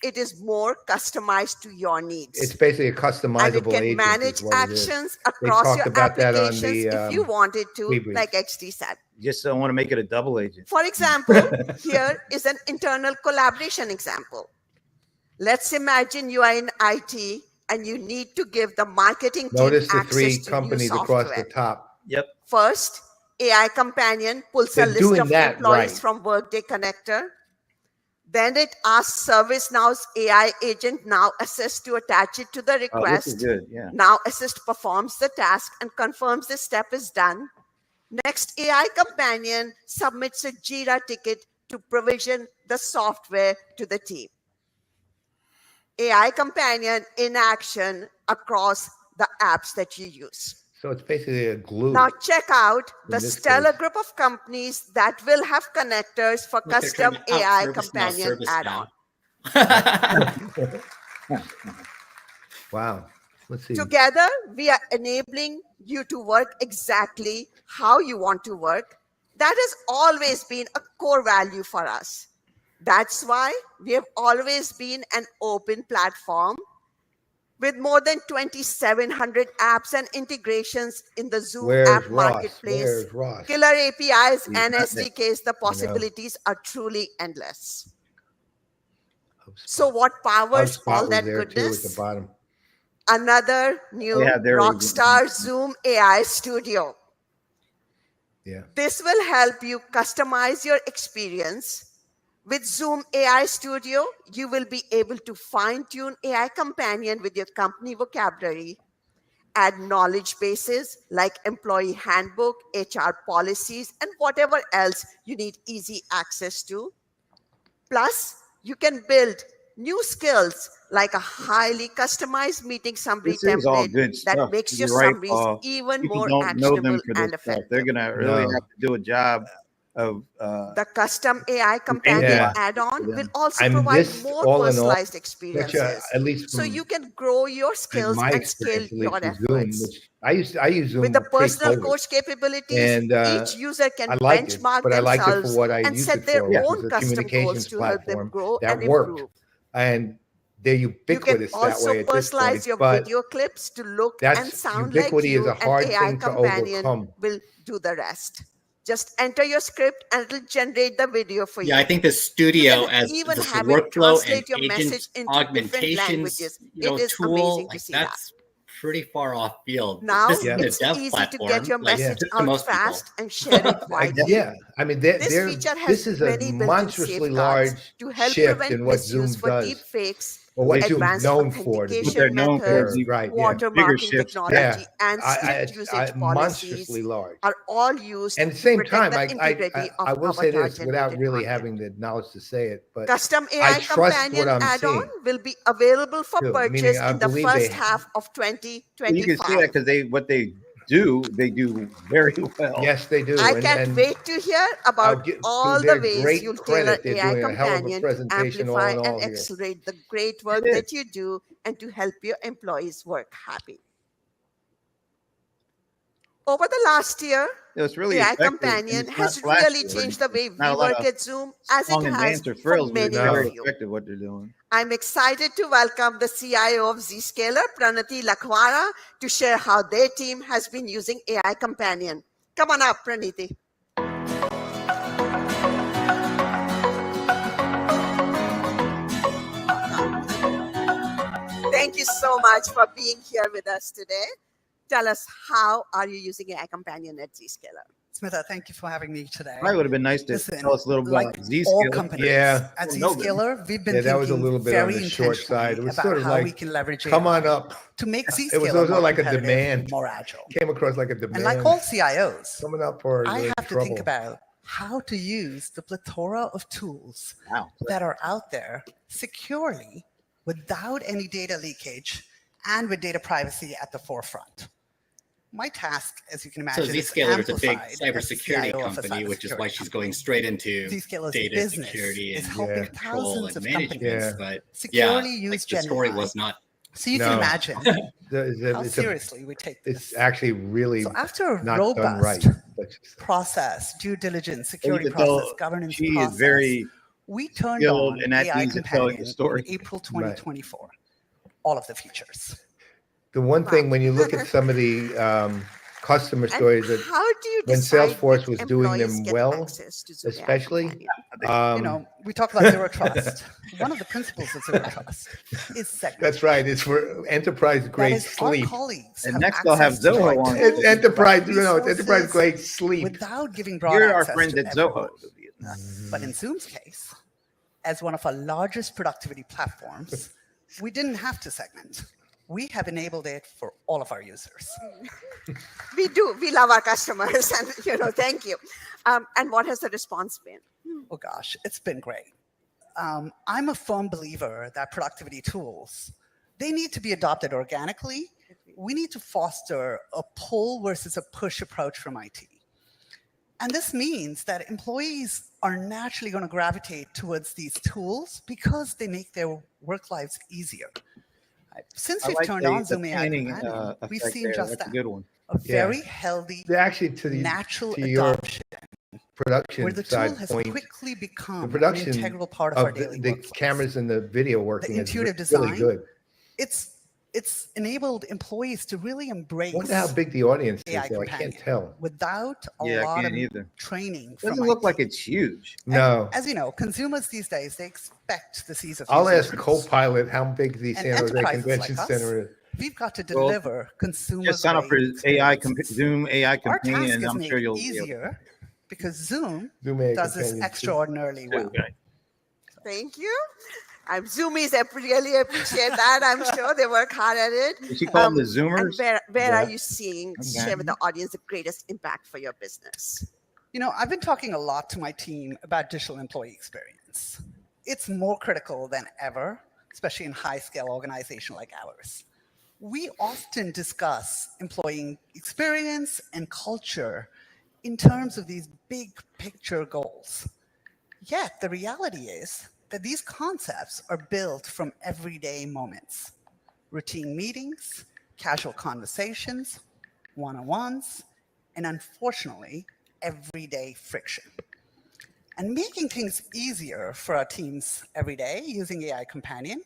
It is more customized to your needs. It's basically a And it customizable can agent. manage is what it is. actions They across talked your about that on applications the if you wanted to, debrief. like XD said. Just don't want to make it a double agent. For example, here is an internal collaboration example. Let's imagine you are in IT and you need to give the marketing team Notice the access three to companies new across software. the top. Yep. First, AI Companion pulls a They're list doing of that employees right. from Workday Connector. Then it asks ServiceNow's AI agent Now Assist to attach it to the Oh, this request. is good. Yeah. Now Assist performs the task and confirms the step is done. Next, AI Companion submits a Jira ticket to provision the software to the team. AI Companion in action across the apps that you use. So it's basically a glue. Now check out the In this stellar case. group of companies that will have connectors for Look, they're trying custom to out AI ServiceNow Companion ServiceNow. add-on. Wow. Let's see. Together, we are enabling you to work exactly how you want to work. That has always been a core value for us. That's why we have always been an open platform with more than 2,700 apps and integrations in the Zoom Where's app Ross? marketplace. Where's Ross? Killer APIs He's and not there. SDKs, the possibilities are truly endless. HubSpot. So what powers HubSpot all was that there too at the goodness? bottom. Another new They have their agent. Rockstar Zoom AI Studio. Yeah. This will help you customize your experience. With Zoom AI Studio, you will be able to fine-tune AI Companion with your company vocabulary, add knowledge bases like employee handbook, HR policies, and whatever else you need easy access to. Plus, you can build new skills like a highly customized meeting summary This is all template good that stuff. makes your You're right, summaries Paul. even People more don't know them actionable for this and stuff. effective. They're gonna really No. have to do a job of The custom AI Companion Yeah. add-on will also I mean, provide this, more all in all, personalized such experiences, a, at least so from you can grow your skills my and scale experience, at your least with Zoom, efforts. which I use Zoom With the personal pre-COVID. coach capabilities, And each user can I liked it, benchmark but I liked it for themselves what I and used set it their for, which own was a custom goals communications to help them platform grow that and worked. improve. And they're You can ubiquitous that also way at this personalize point. your But video clips to look that's and sound like ubiquity is you, a and hard AI thing to Companion overcome. will do the rest. Just enter your script and it'll generate the video for you. Yeah, I think the studio You can as even this have it workflow and translate your message agent into different augmentations, languages. It is tool, amazing to like see that. that's pretty far off field. Now This isn't a it's dev easy platform, to get your like, message to out most people. fast and share it widely. Yeah, I mean, This feature has this is a many built-in monstrously safeguards large to help shift prevent in what misuse Zoom for does, deep fakes, or what Zoom's advanced known for. What they're authentication known for is methods, the Right, yeah. bigger watermarking shifts. technology, Yeah, and strict usage monstrously policies large. are all used And at the to same protect time, the integrity I of will say avatar this without generated really content. having the knowledge to say it, but Custom I AI trust Companion what I'm add-on seeing. will be available for Too, purchase meaning I in the believe first they- half of You can 2025. see that because what they do very well. Yes, they do. I can't and wait to hear I'll about give all to their the ways great you'll tailor credit. They're AI doing a hell of a Companion to presentation all amplify in and all here. accelerate the great work It is. that you do and to help your employees work happy. Over the last year, It's really AI effective, and Companion it's has not flashy, really or changed the way not we a lot work of at Zoom, as it song and has dance or for frills, but it's many very of you. effective what they're doing. I'm excited to welcome the CIO of Zscaler, Pranati Lakhwara, to share how their team has been using AI Companion. Come on up, Praniti. Thank you so much for being here with us today. Tell us, how are you using AI Companion at Zscaler? Smitha, thank you for having me today. Probably would have been nice to Listen, tell us a little bit like about all Zscaler. companies, Yeah. at Well, no, but- Zscaler, we've been Yeah, that was a thinking little bit on very the short side. It was intentionally sort about of how like, we can leverage come AI on up. to make It was Zscaler also more like a competitive, demand. more agile. Came across like a demand. And like all CIOs, coming up for I in have to trouble. think about how to use the plethora of tools Wow. that are out there securely without any data leakage and with data privacy at the forefront. My task, as you can imagine, So is Zscaler is a big amplified as cybersecurity CIO of a company, which is why cybersecurity she's company. going straight into Zscaler's data business security is and helping control thousands and of management. companies But securely yeah, use the story GenAI. was not. So you can No. imagine how It's seriously we take this. It's actually really So after a not done right. robust process, due diligence, security process, governance she process, is very we turned skilled on and at AI ease at telling Companion the story. in April 2024. All of the features. The one thing when you look at some of the customer stories that How do you when decide Salesforce which was doing employees them get well, access to Zoom AI especially, Companion? You know, we talk about zero trust. One of the principles of zero trust is segmentation. that's right. It's for enterprise That grade is, our sleep. colleagues And have next they'll have access to the Zoho right on. tools, It's enterprise, the you know, right it's enterprise resources, grade sleep. without giving broad You're our access friends to at everyone. Zoho. But in Zoom's case, as one of our largest productivity platforms, we didn't have to segment. We have enabled it for all of our users. We do. We love our customers, and thank you. And what has the response been? Oh gosh, it's been great. I'm a firm believer that productivity tools, they need to be adopted organically. We need to foster a pull versus a push approach from IT. And this means that employees are naturally going to gravitate towards these tools because they make their work lives easier. Since we've turned on Zoom AI Companion, we've seen just That's that. a good one. A very healthy, They're actually to the natural your adoption production where the side tool has point. quickly become The production an integral part of our daily the workflows. cameras and the video working The is intuitive really design, good. it's enabled employees to really embrace I wonder how big the audience is, AI though. I Companion can't tell. without a Yeah, I lot of can't either. training. Doesn't from look IT. like it's huge. No. As you know, consumers these days, they expect the ease of I'll using ask tools. Copilot how big the And San Jose enterprises Convention like us, Center is. we've got to Well, deliver consumer Just sign up for AI Zoom AI Our Companion, task and is I'm made sure you'll be easier because Zoom Zoom AI does this Companion too. extraordinarily well. Thank you. Zoomies really appreciate that. I'm sure they work hard at it. Did she call them the And Zoomers? where Yeah. are you seeing, share with the audience, the greatest impact for your business? You know, I've been talking a lot to my team about digital employee experience. It's more critical than ever, especially in high-scale organization like ours. We often discuss employee experience and culture in terms of these big picture goals. Yet the reality is that these concepts are built from everyday moments, routine meetings, casual conversations, one-on-ones, and unfortunately, everyday friction. And making things easier for our teams every day using AI Companion,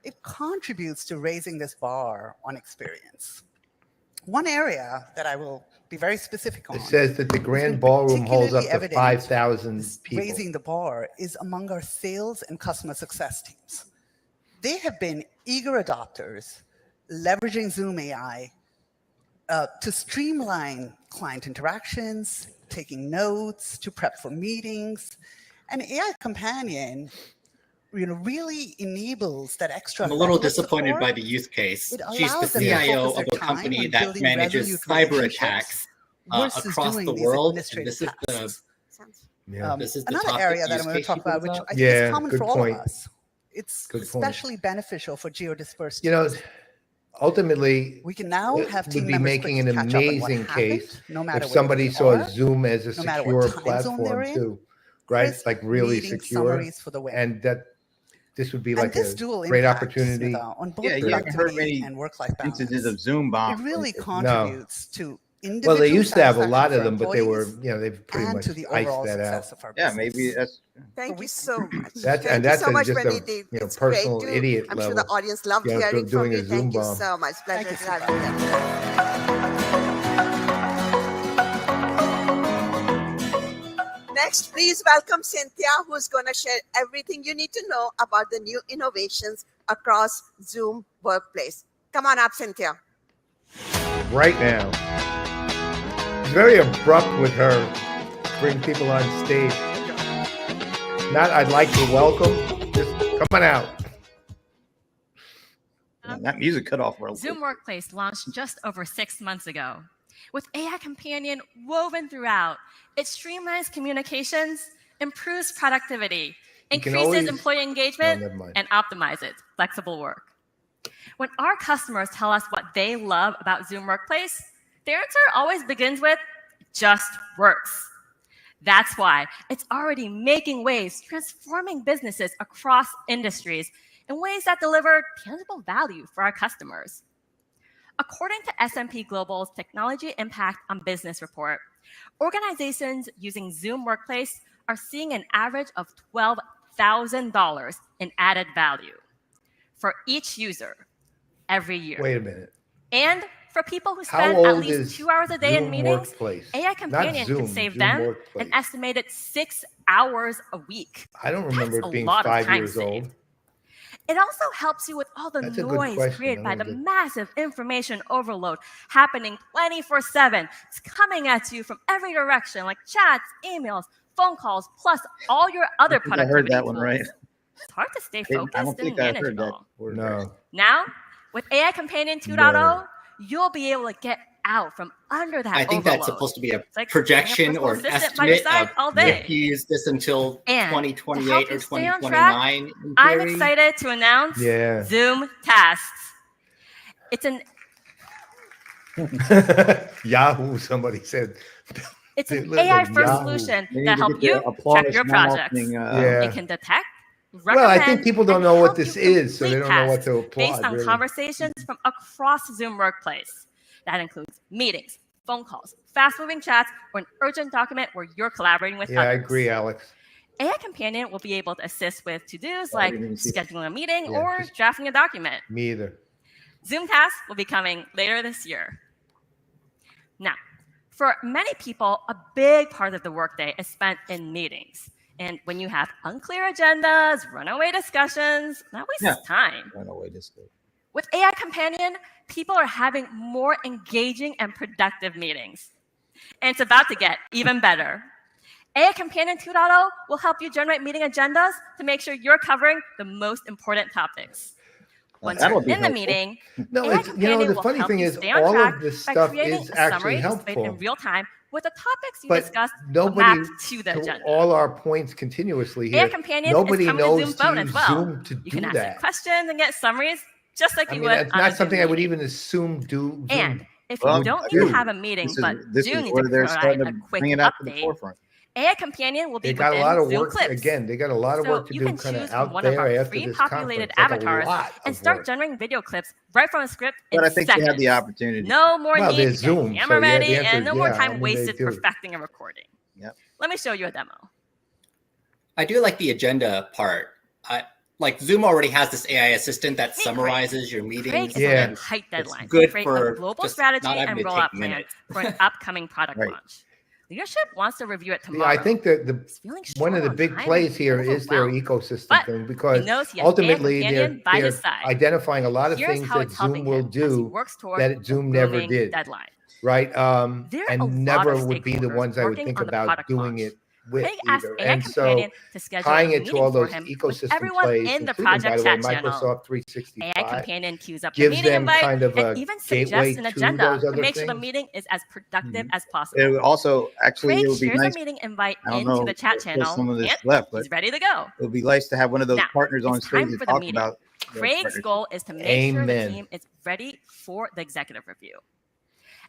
it contributes to raising this bar on experience. One area that I will be very specific on. It says that the grand ballroom holds up to particularly 5,000 people. Raising the bar is among our sales and customer success teams. They have been eager adopters, leveraging Zoom AI to streamline client interactions, taking notes, to prep for meetings. And AI Companion really enables that extra. I'm a little level of disappointed support. by the use case. It She's the allows them to CIO focus of their a time company on that building manages resolute cyber relationships attacks versus across doing the these world. And administrative this is the tasks. this is the Another topic area that use I'm going to case talk she about, brings which up. I think Yeah, is common good for all point. of us. It's Good point. especially beneficial for geo-dispersed You know, teams. ultimately, We can now it have would team be members making quickly an catch up on what amazing happened, case no matter if where somebody they saw are, Zoom as a no matter what secure time zone they're platform in. too, right? Crisp Like really meeting secure, summaries for the win. and that this would be And like this a dual great impact, opportunity. Smita, on both Yeah, you haven't heard productivity many and work-life balance. instances of Zoom bombs. It really lately. contributes to individual Well, they used to have a satisfaction lot for of them, but they were, employees you know, they've pretty and much to the iced overall that success out. of our Yeah, business. maybe that's. Thank you so much. That's Thank and you that's so much, just a Vinny. It's personal great to, idiot I'm level. sure the audience loved you know, hearing from doing you. a Zoom Thank you bomb. so much. Pleasure Thank to you, have you here. Next, please welcome Cynthia, who's going to share everything you need to know about the new innovations across Zoom Workplace. Come on up, Cynthia. Right now, she's very abrupt with her bring people on stage. Not, I'd like to welcome. Just come on out. That music cut off real quick. Zoom Workplace launched just over 6 months ago. With AI Companion woven throughout, it streamlines communications, improves productivity, increases employee Oh, engagement, never mind. and optimizes flexible work. When our customers tell us what they love about Zoom Workplace, their answer always begins with, "It just works." That's why it's already making waves, transforming businesses across industries in ways that deliver tangible value for our customers. According to S&P Global's Technology Impact on Business report, organizations using Zoom Workplace are seeing an average of $12,000 in added value for each user every year. Wait a minute. And for people who How spend at old least is 2 hours a day in Zoom meetings, Workplace? AI Not Companion Zoom, can save Zoom them Workplace. an estimated 6 hours a week. I don't remember That's it a being lot of 5 time years saved. old. It also helps you with all the That's a good noise question. created I'm by gonna the get- massive information overload happening 24/7. It's coming at you from every direction, like chats, emails, phone calls, plus all your other I think I productivity heard that one tools. right. It's hard to stay I focused don't and think I manage heard it that all. word. No. Now, with AI Companion 2.0, you'll be able to get out from under that I think overload. that's supposed to be a It's like projection having a or an personal assistant by your estimate side of all day. if you use this until And to 2028 help or you stay on track, 2029. in I'm theory. excited to announce Yeah. Zoom Tasks. It's an Yahoo, somebody said. It's an Listen, AI-first Yahoo. solution They need that to help get the you applause track your now projects. opening, Yeah. It can detect, Well, I think recommend, people don't and know what help you this is, so they complete don't know what tasks to applaud. based on really. conversations from across Zoom Workplace. That includes meetings, phone calls, fast-moving chats, or an urgent document where you're collaborating with Yeah, I others. agree, Alex. AI Companion will be able to assist with to-dos I like didn't even see that. scheduling a meeting Yeah, or just- drafting a document. Me either. Zoom Tasks will be coming later this year. Now, for many people, a big part of the workday is spent in meetings. And when you have unclear agendas, runaway discussions, that wastes time. Runaway discussion. With AI Companion, people are having more engaging and productive meetings. And it's about to get even better. AI Companion 2.0 will help you generate meeting agendas to make sure you're covering the most important topics. Once That'll you're be in the helpful. meeting, No, AI it's, Companion the will funny help thing you is, stay on all track of this by stuff creating is a actually summary displayed helpful. in real time with the topics you But discussed nobody, mapped to the to agenda. all our points continuously AI here, Companion nobody is coming knows to Zoom to Phone use as well. Zoom to You do can ask it that. questions and get summaries just like I you mean, would that's on a not Zoom something I would meeting. even assume Zoom And if you Well, don't need dude, to have a meeting, this is- but this do is need where to they're provide starting a to quick bring it out to the update, forefront. AI Companion will be They got a within lot of Zoom work. Clips. Again, they got a lot of So work to you do can kind choose of from out one of there our after free this populated conference. Like a avatars lot and of start work. generating video clips right from the script in But I think you seconds. have the opportunity. No more Well, need there's to get Zoom, camera so yeah, the ready answer and is no more yeah. I time mean, they wasted do. perfecting a recording. Yep. Let me show you a demo. I do like the agenda part. Like Zoom already has this AI assistant that summarizes your Craig meetings. is Yeah. on a tight It's deadline good to create for a global just strategy not having and to rollout take plan minutes. for an upcoming product Right. launch. Leadership wants to review it Yeah, tomorrow. I think that He's feeling one of short the on big time plays and here is their overwhelmed. ecosystem But thing, he because knows he has ultimately AI they're, Companion by his they're side. identifying a lot of Here's things how that it's helping Zoom will him as he do works toward that the Zoom never looming did, deadline. right? There are a And lot never of would be the stakeholders ones I would working think on the about product doing launch. it with Craig asked either. AI And so Companion to schedule tying a it to meeting all for those him with ecosystem everyone plays, in the including, by project the way, chat channel. Microsoft AI 365, Companion queues up the gives meeting them invite kind of and a even gateway suggests an to agenda those to other make sure the things. meeting is as productive as It possible. would also, actually, Craig it would be shares nice. a meeting invite I don't into know the chat if there's channel, some of this and left, but he's ready to go. it would be nice to have one of those Now, partners on it's stage time to for the talk meeting. about their Craig's partnership. goal is to make sure the Amen. team is ready for the executive review.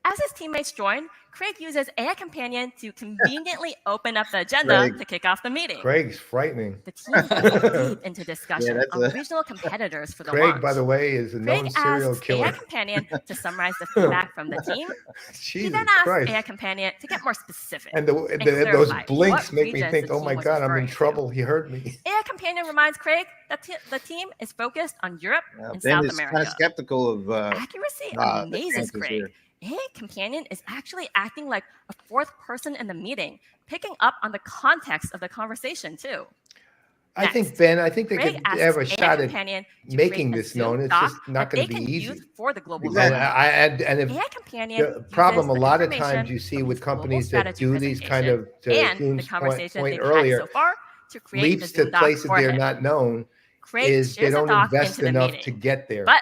As his teammates join, Craig uses AI Companion to conveniently open up the agenda Craig. to kick off the meeting. Craig's frightening. The team goes deep into discussion that's on a- regional competitors for the Craig, launch. by the way, is a known Craig serial asks killer. AI Companion to summarize the feedback from the team. He Jesus then asks Christ. AI Companion to get more specific And and those clarify blinks what make me regions think, the oh team my was God, I'm in referring to. trouble. He heard me. AI Companion reminds Craig that the team is focused on Europe and Ben South is kind America. of skeptical of Accuracy the amazes chances Craig. here. AI Companion is actually acting like a fourth person in the meeting, picking up on the context of the conversation too. I think, Next, Ben, I think they Craig could asks have a AI shot at Companion to making create a this Zoom known. It's doc just not that going they to be can easy. use for the global Exactly. rollout. And if AI Companion the problem uses a the lot of information times you see from with his global companies that strategy do these kind of, presentation to and the Zoom's conversations point they've had earlier, so far to create leaps the to Zoom doc places for they're him. not known, Craig is they shares a don't doc invest into the enough meeting. to get there. But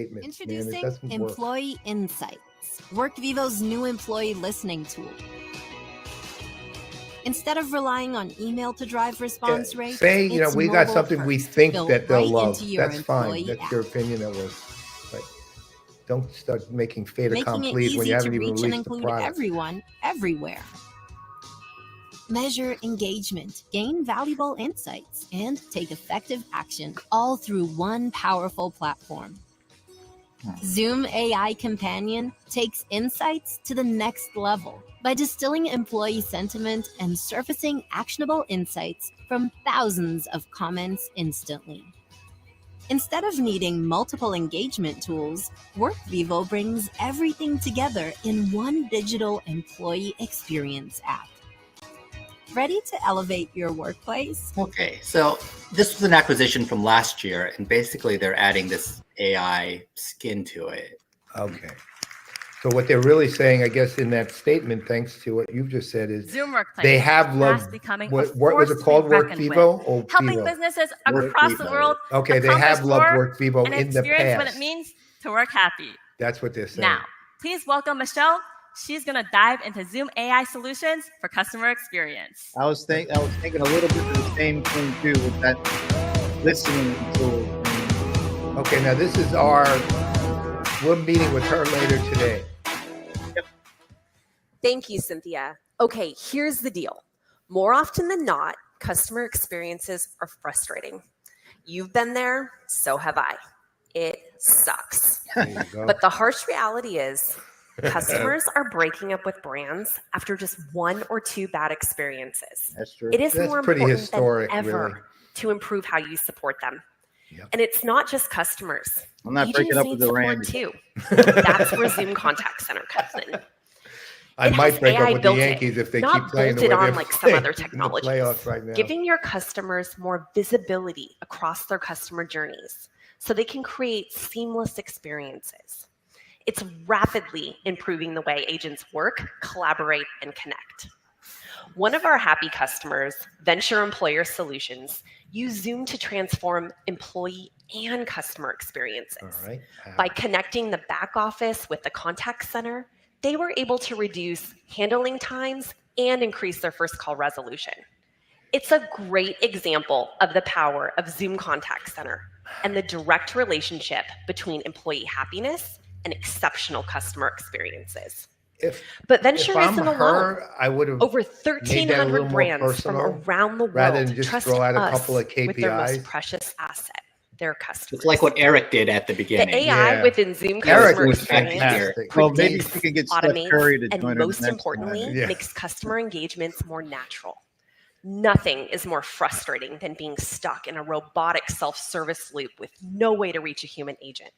statements, man. It Introducing doesn't work. Employee Insights, WorkVivo's new employee listening tool. Instead of relying on email to drive response rates, Say, it's we got mobile something we first, think built that they'll right love. into your That's fine. employee That's app. your opinion. But don't start making fait Making it accomplis when easy you to haven't even reach and released the include product. everyone, everywhere. Measure engagement, gain valuable insights, and take effective action, all through one powerful platform. Zoom AI Companion takes insights to the next level by distilling employee sentiment and surfacing actionable insights from thousands of comments instantly. Instead of needing multiple engagement tools, WorkVivo brings everything together in one digital employee experience app. Ready to elevate your workplace? Okay, so this was an acquisition from last year, and basically they're adding this AI skin to it. Okay. So what they're really saying, I guess, in that statement, thanks to what you've just said, is Zoom Workplace they have is loved fast becoming what a was it force called? to be reckoned WorkVivo with, or helping Vivo? businesses across the WorkVivo. world Okay, they have accomplish loved more WorkVivo and in the experience what past. it means to work happy. That's what they're saying. Now, please welcome Michelle. She's going to dive into Zoom AI solutions for customer experience. I was thinking a little bit of the same thing too with that listening tool. Okay, now this is we're meeting with her later today. Thank you, Cynthia. Okay, here's the deal. More often than not, customer experiences are frustrating. You've been there, so have I. It sucks. There you go. But the harsh reality is customers are breaking up with brands after just 1 or 2 bad experiences. That's true. It is That's more pretty important historic, than ever really. to improve how you support them. Yep. And it's not just customers. I'm not Agents breaking up need with the support Rams. too. That's where Zoom Contact Center comes in. I It might has break up AI with the built in, Yankees if they not keep playing the bolted way on they're like some playing other in the technologies, playoffs right now. giving your customers more visibility across their customer journeys so they can create seamless experiences. It's rapidly improving the way agents work, collaborate, and connect. One of our happy customers, Venture Employer Solutions, use Zoom to transform employee and customer experiences. All right. By connecting the back office with the contact center, they were able to reduce handling times and increase their first call resolution. It's a great example of the power of Zoom Contact Center and the direct relationship between employee happiness and exceptional customer experiences. But Venture I'm isn't alone. her, I would have Over made that a 1,300 little more brands from personal, around the rather world than just trust throw out a us couple of with their most KPIs. precious asset, their customers. It's like what Eric did at the The beginning. AI within Zoom Eric customer was experience fantastic. Well, maybe predicts, she can get Steph automates, Curry to and join her most next importantly, time. Yeah. makes customer engagements more natural. Nothing is more frustrating than being stuck in a robotic self-service loop with no way to reach a human agent.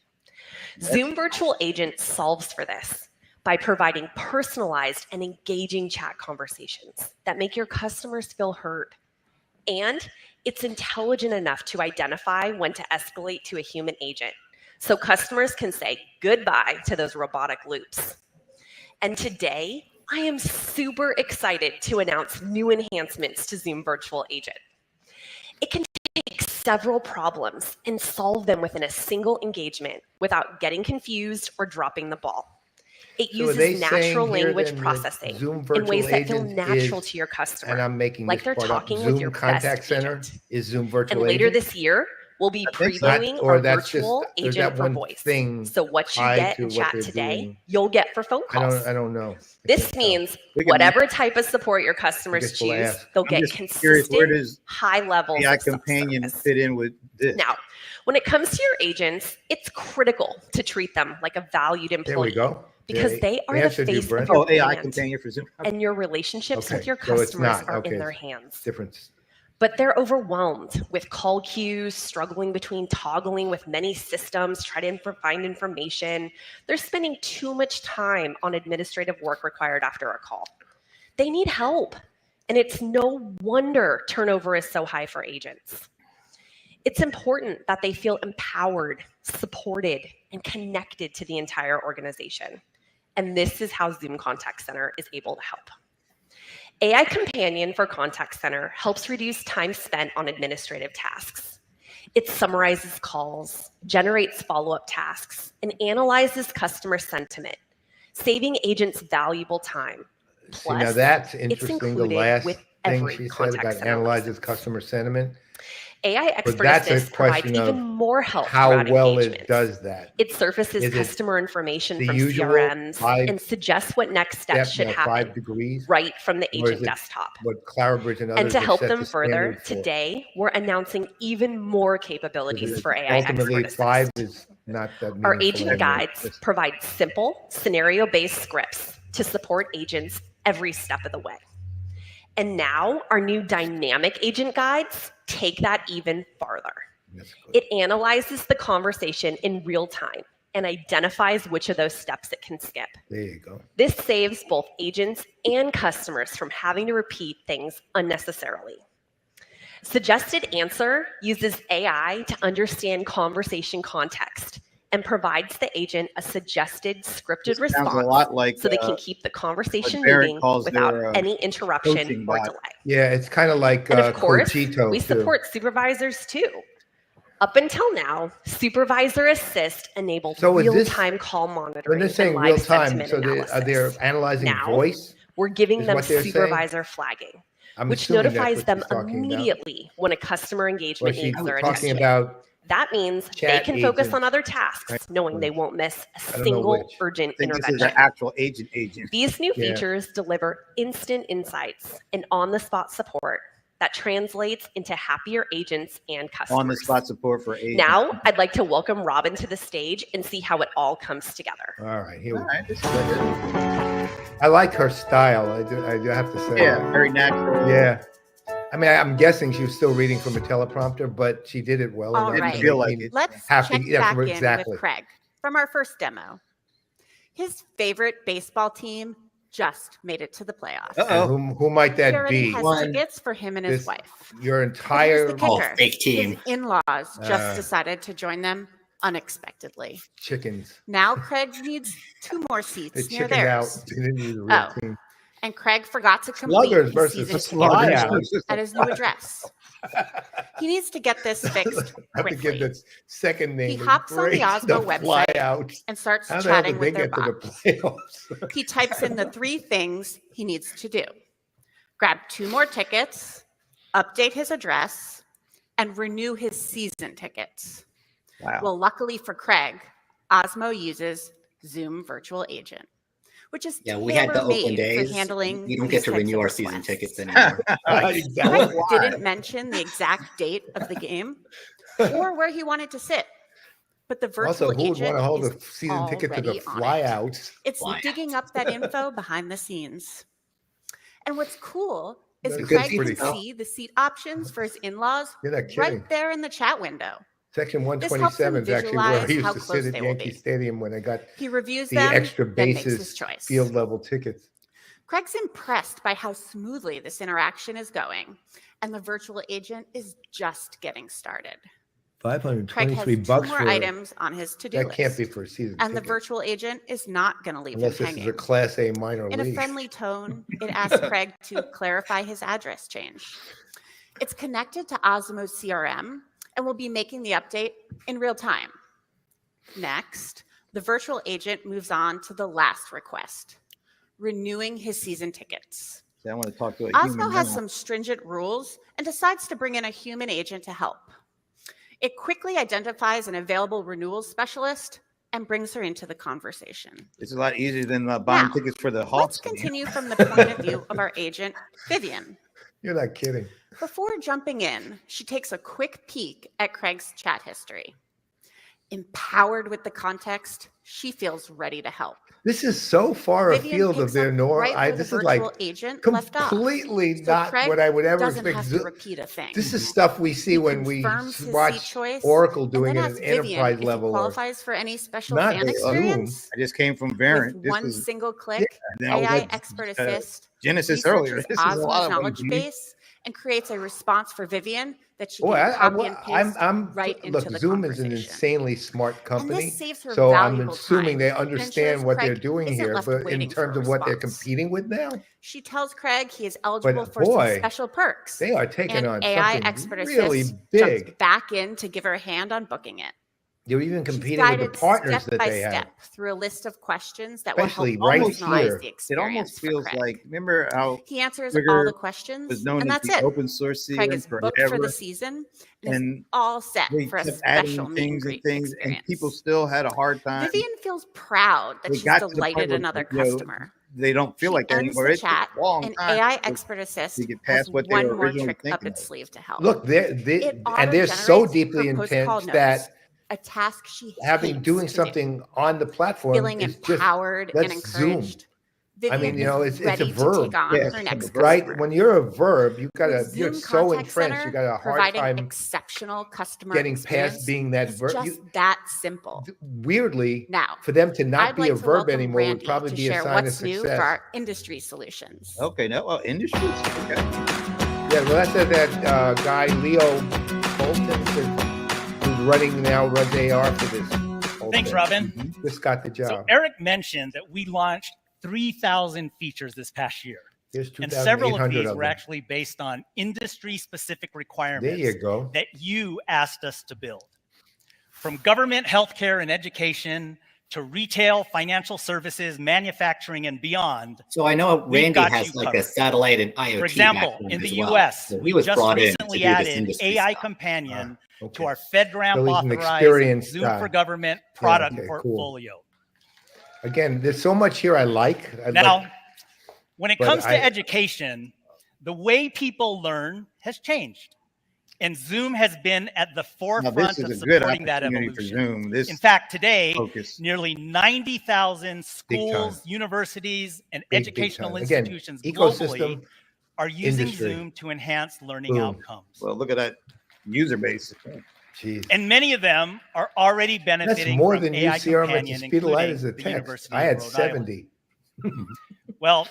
Zoom Virtual Agent solves for this by providing personalized and engaging chat conversations that make your customers feel heard. And it's intelligent enough to identify when to escalate to a human agent, so customers can say goodbye to those robotic loops. And today, I am super excited to announce new enhancements to Zoom Virtual Agent. It can take several problems and solve them within a single engagement without getting confused or dropping the ball. It So are they uses natural saying here language then that processing Zoom in Virtual ways that feel Agent natural is- to your customer, And I'm making like this they're part up. talking with Zoom your Contact best Center agent. is Zoom And Virtual later Agent? this year, we'll be think so. previewing Or our that's just- virtual or is agent that for one voice. thing So what you tied get to in what chat they're today, doing? you'll get for phone calls. I don't know. This means We can- whatever type of support your customers guess we'll choose, ask. they'll I'm get just curious, where consistent, does high levels AI of Companion self-service. fit in with this? Now, when it comes to your agents, it's critical to treat them like a valued There employee. we go. Because Yeah, they are the answered you, face Brent. of your AI brand, Companion for Zoom. and your relationships with Okay, your so it's customers not. are Okay, in their it's hands. different. But they're overwhelmed with call queues, struggling between toggling with many systems, trying to find information. They're spending too much time on administrative work required after a call. They need help. And it's no wonder turnover is so high for agents. It's important that they feel empowered, supported, and connected to the entire organization. And this is how Zoom Contact Center is able to help. AI Companion for Contact Center helps reduce time spent on administrative tasks. It summarizes calls, generates follow-up tasks, and analyzes customer sentiment, saving agents valuable time. See, now Plus, that's it's interesting. The included last with thing every she said contact about center analyzes license. customer sentiment. AI But Expert that's a Assist provides question even of more help how throughout well engagements. it does that. It surfaces Is it customer information the from usual CRMs 5 and suggests what next steps step, should 5 happen degrees? right from the Or is agent it desktop. what Clarabridge and And others to have help set them the further, standard for? today we're announcing even more Because capabilities for AI ultimately, Expert Assist. 5 is not that meaningful Our agent anymore. guides provide simple, scenario-based scripts to support agents every step of the way. And now our new dynamic agent guides take that even farther. It analyzes the conversation in real time and identifies which of those steps it can skip. There you go. This saves both agents and customers from having to repeat things unnecessarily. Suggested Answer uses AI to understand conversation context and provides the agent a suggested scripted response Sounds a lot like so they can keep the conversation what Barrett moving calls without their, any interruption coaching or bot. delay. Yeah, it's kind of like And of course, Cogito, we too. support supervisors too. Up until now, Supervisor Assist enabled So is this- real-time call When monitoring they're and saying live real time, sentiment so analysis. they're analyzing Now, voice? we're giving is them what they're saying? supervisor flagging, I'm which assuming that's notifies what them she's talking about. immediately when a customer Or engagement she's needs their talking attention. about That means they chat can focus agents. on other tasks, knowing they won't miss a I don't know single which. urgent I think this intervention. is an actual agent. These new Yeah. features deliver instant insights and on-the-spot support that translates into happier agents and customers. On the spot support for agents. Now, I'd like to welcome Robin to the stage and see how it all comes together. All right, here we All go. right, this is good. I like her style. I do have to say. Yeah, very natural. Yeah. I mean, I'm guessing she was still reading from a teleprompter, but she did it well. All enough to right. make feel like me it. Let's have check to, yeah, back exactly. in with Craig from our first demo. His favorite baseball team just made it to the playoffs. And who might He that already be? has tickets for him and his This- wife. Your But here's entire the kicker. fake team. His in-laws just Uh. decided to join them unexpectedly. chickens. Now Craig needs 2 more They seats near chickened out. theirs. They didn't need a real Oh. team. And Craig forgot to complete Sluggers his versus season Sluggers. ticket at his new address. He needs to get this fixed I have to give quickly. this second name. He a hops on the break Osmo to fly website out. and starts How the hell chatting did they with their get to the bot. playoffs? He types in the 3 things he needs to do: grab 2 more tickets, update his address, and renew his season tickets. Wow. Well, luckily for Craig, Osmo uses Zoom Virtual Agent, which is Yeah, we had the tailor-made open days. for handling We don't these get to types renew of our season requests. tickets anymore. Craig Exactly. didn't mention the exact date of the game or where he wanted to sit, but the virtual Also, who would agent want to hold is a season ticket to the already on it. flyouts? It's Fly digging up that info behind the scenes. And what's cool is That's Craig pretty can cool. see the seat options for his in-laws You're not kidding. right there in the chat window. Section This helps him 127 is actually where I visualize used how to close sit at they will Yankee be. Stadium when I got He reviews the them, extra then makes his bases choice. field level tickets. Craig's impressed by how smoothly this interaction is going, and the virtual agent is just getting started. Craig has 523 2 bucks more for items on his to-do that list. can't be for a season And the ticket. virtual agent is not going to leave Unless him this is hanging. a Class A minor In a league. friendly tone, it asks Craig to clarify his address change. It's connected to Osmo's CRM and will be making the update in real time. Next, the virtual agent moves on to the last request, renewing his season tickets. See, I want to talk to a human. Osmo has now. some stringent rules and decides to bring in a human agent to help. It quickly identifies an available renewal specialist and brings her into the conversation. It's a lot easier than buying Now, tickets for the Let's Hawks game. continue from the point of view of our agent, Vivian. You're not kidding. Before jumping in, she takes a quick peek at Craig's chat history. Empowered with the context, she feels ready to help. This is so far Vivian afield of picks their up norm. right where the This is like virtual agent left off. completely So not Craig what I would ever doesn't expect. have to repeat a thing. This is stuff we see when we confirms his seat watch choice, Oracle and doing then it at asks an Vivian enterprise if he level. Or, qualifies for any special Not fan the Zoom. experience. I just came from Variant. With This one was single click, that was AI like, Expert uh, Assist Genesis earlier. researches This is a lot Osmo's of knowledge them, base and creates a response for Vivian that she boy, can copy and paste I'm right into look. the Zoom is an conversation. insanely smart company, saves her so I'm valuable assuming time they and understand ensures what they're Craig doing isn't here. left But in waiting for a terms of what they're response. competing with now, She tells Craig he is eligible but for some boy, special perks. they are taking and on AI something Expert really Assist big. jumps back in to give her a hand on booking it. You're even She's competing with the guided partners step that by they have. step through a list of questions that Especially will right help personalize here. the It experience almost for feels Craig. like, remember how He answers Trigger all the questions, was known and as that's the it. open source Craig CRM is booked for forever, the season and, and is all set they for a kept special adding meet and things and greet things, and experience. people still had a hard time. Vivian feels proud that They she's got to the point delighted where, another you know, customer. They don't feel She like that ends anymore. the It took chat, a long and time AI to- Expert Assist to get has past what they one were more originally trick up thinking its of. sleeve to help. Look, It and they're so auto-generates deeply her post-call intense notes, that a task she having hates doing to do. something on the platform Feeling is just empowered and let's Zoom. encouraged, I mean, Vivian you know, is it's a ready to verb, take on her next right? customer. When you're a verb, With you're Zoom so Contact entrenched, Center, you got a hard providing time exceptional customer getting experience past being that is verb. just that simple. Weirdly, Now, for them to not I'd be like a to verb welcome anymore would Randy probably to be a share sign of what's new success. for our industry solutions. Okay, now industries. Okay. Yeah, well, that's that guy Leo Bolton who's runs AR for this. Thanks, Robin. Just got the job. So Eric mentioned that we launched 3,000 features this past year. There's And several of 2,800 these of were them. actually based on industry-specific There requirements you go. that you asked us to build. From government, healthcare, and education to retail, financial services, manufacturing, and beyond. So I know we've Randy got has you like covered. a satellite and IoT For example, background in the as well. US, So he we was just brought in to recently do this added industry AI stuff. Companion Okay. to our So he's FedRAMP an authorized experienced Zoom guy. for Government Yeah, product okay, cool. portfolio. Again, there's so much here I like. Now, when it but comes to education, the way people learn has changed. And Zoom has been at the forefront this of is a good supporting that opportunity for evolution. Zoom. In fact, today, focus. nearly 90,000 schools, time. universities, and Big educational time. Again, institutions ecosystem, globally are using industry. Zoom to enhance learning Boom. outcomes. Well, look at that user base. Jeez. And many of them are already That's benefiting more from than AI you CRM at the Companion, speed of light including as a the text. University I of had Rhode 70. Well,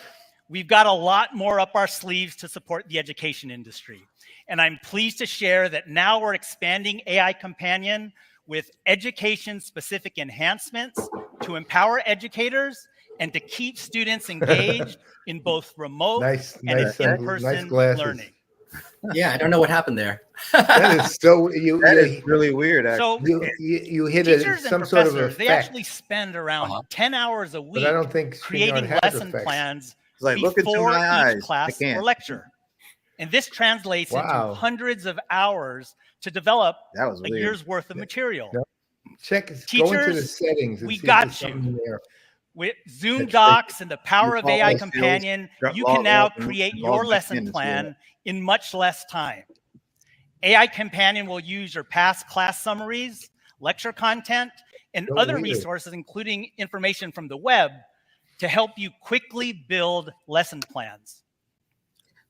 we've got a lot more up our sleeves to support the education industry. And I'm pleased to share that now we're expanding AI Companion with education-specific enhancements to empower educators and to keep students engaged in both remote and nice in-person glasses. learning. Yeah, I don't know what happened there. That is so That is really weird. So Actually. you hit teachers some and sort of professors, they effect. actually spend around 10 hours a week But I don't think StreamYard creating has lesson effects. plans It's like, look into before my eyes. each I class can't. or lecture. And this translates Wow. into hundreds of hours to develop That was a weird. year's worth of material. No. Go into the Teachers, settings. And we see if got there's something you. there. With Zoom That's Docs and the power of follow AI skills, Companion, you log can now off and create log your back lesson in and see plan in much less time. AI Companion will use your past class summaries, lecture content, and So other weird. resources, including information from the web, to help you quickly build lesson plans.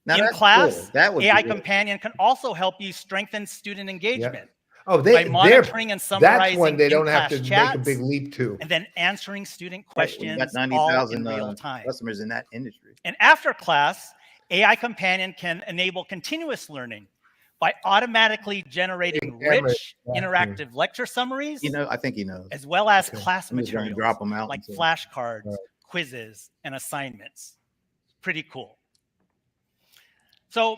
Now, In that's class, cool. That would be AI good. Companion can also help you strengthen student engagement Oh, by monitoring and that's summarizing when they don't have in-class to make a chats big leap to. and then answering student We've questions got all 90,000 in real time. customers in that industry. And after class, AI Companion can enable continuous learning by automatically generating camera rich, interactive lecture summaries, You know, I think he knows. as well as Okay. class I'm just gonna materials drop 'em out like and see. flashcards, Right. quizzes, and assignments. Pretty cool. So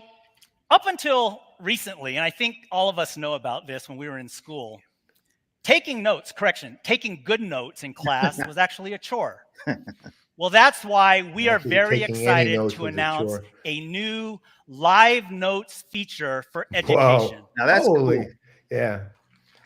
up until recently, and I think all of us know about this when we were in school, taking good notes in class was actually a chore. Well, that's why we are Actually, very taking any excited notes to was a announce chore. a new live notes feature for Wow. education. Now that's Holy, cool. yeah.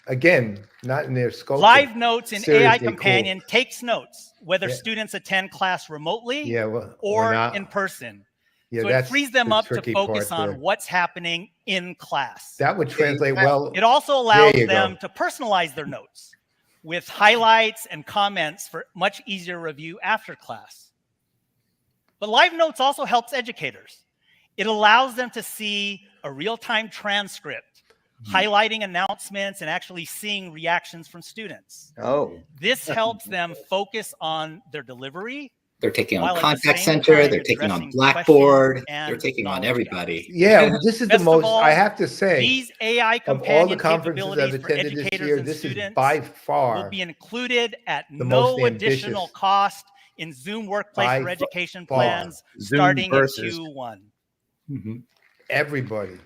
Again, not in their scope. Live Notes in AI Seriously cool. Companion takes notes, whether Yeah. students attend class remotely Yeah, well, or not. in person. Yeah, So it that's frees them the up to tricky focus part on there. what's happening in class. That would translate well. It also allows you them go. to personalize their notes with highlights and comments for much easier review after class. But Live Notes also helps educators. It allows them to see a real-time transcript, highlighting announcements and actually seeing reactions from students. Oh. This helps them focus on their delivery. They're taking while on at the Contact same Center. time They're taking on addressing Blackboard. questions and They're taking on knowledge everybody. Yeah, this is the Best of most, all, I have to say, these AI of all the Companion conferences I've capabilities for attended this educators year, and this is students by will far be included at the no most ambitious. additional cost in Zoom Workplace By for Education far. plans Zoom starting in versus- Q1. everybody.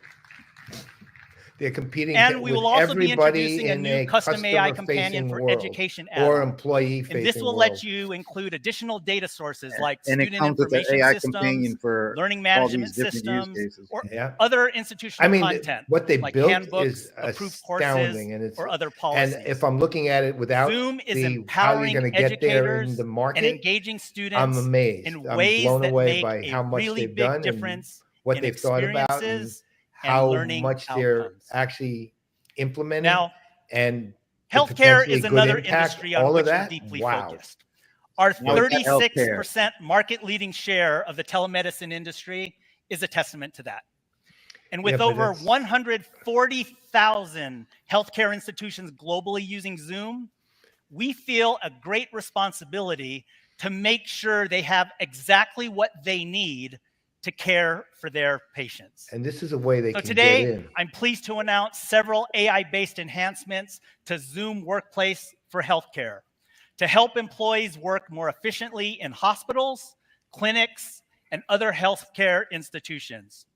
They're competing And we with will also be everybody introducing a in new custom AI customer-facing companion for world education or add-on. employee-facing And this will world. let you include additional data sources like And it student comes with the information AI systems, companion for learning all management these different use systems, cases. or Yeah. other institutional I mean, content what they like built handbooks, is approved courses, astounding, and it's or other policies. And if I'm looking at it without Zoom is the how you're empowering going to get there in educators the and market, engaging students I'm amazed. in I'm ways blown that away make by a how much really they've big done and difference what in they've thought about and experiences and how learning much they're outcomes. actually implementing. Now, and the healthcare potentially is good another impact, industry on all which of we're that. deeply Wow. focused. Our Now we got 36% market leading share of the telemedicine industry is a testament to that. And with Yeah, but over that's- 140,000 healthcare institutions globally using Zoom, we feel a great responsibility to make sure they have exactly what they need to care for their patients. And this is a way they So can today, get in. I'm pleased to announce several AI-based enhancements to Zoom Workplace for Healthcare to help employees work more efficiently in hospitals, clinics, and other healthcare institutions.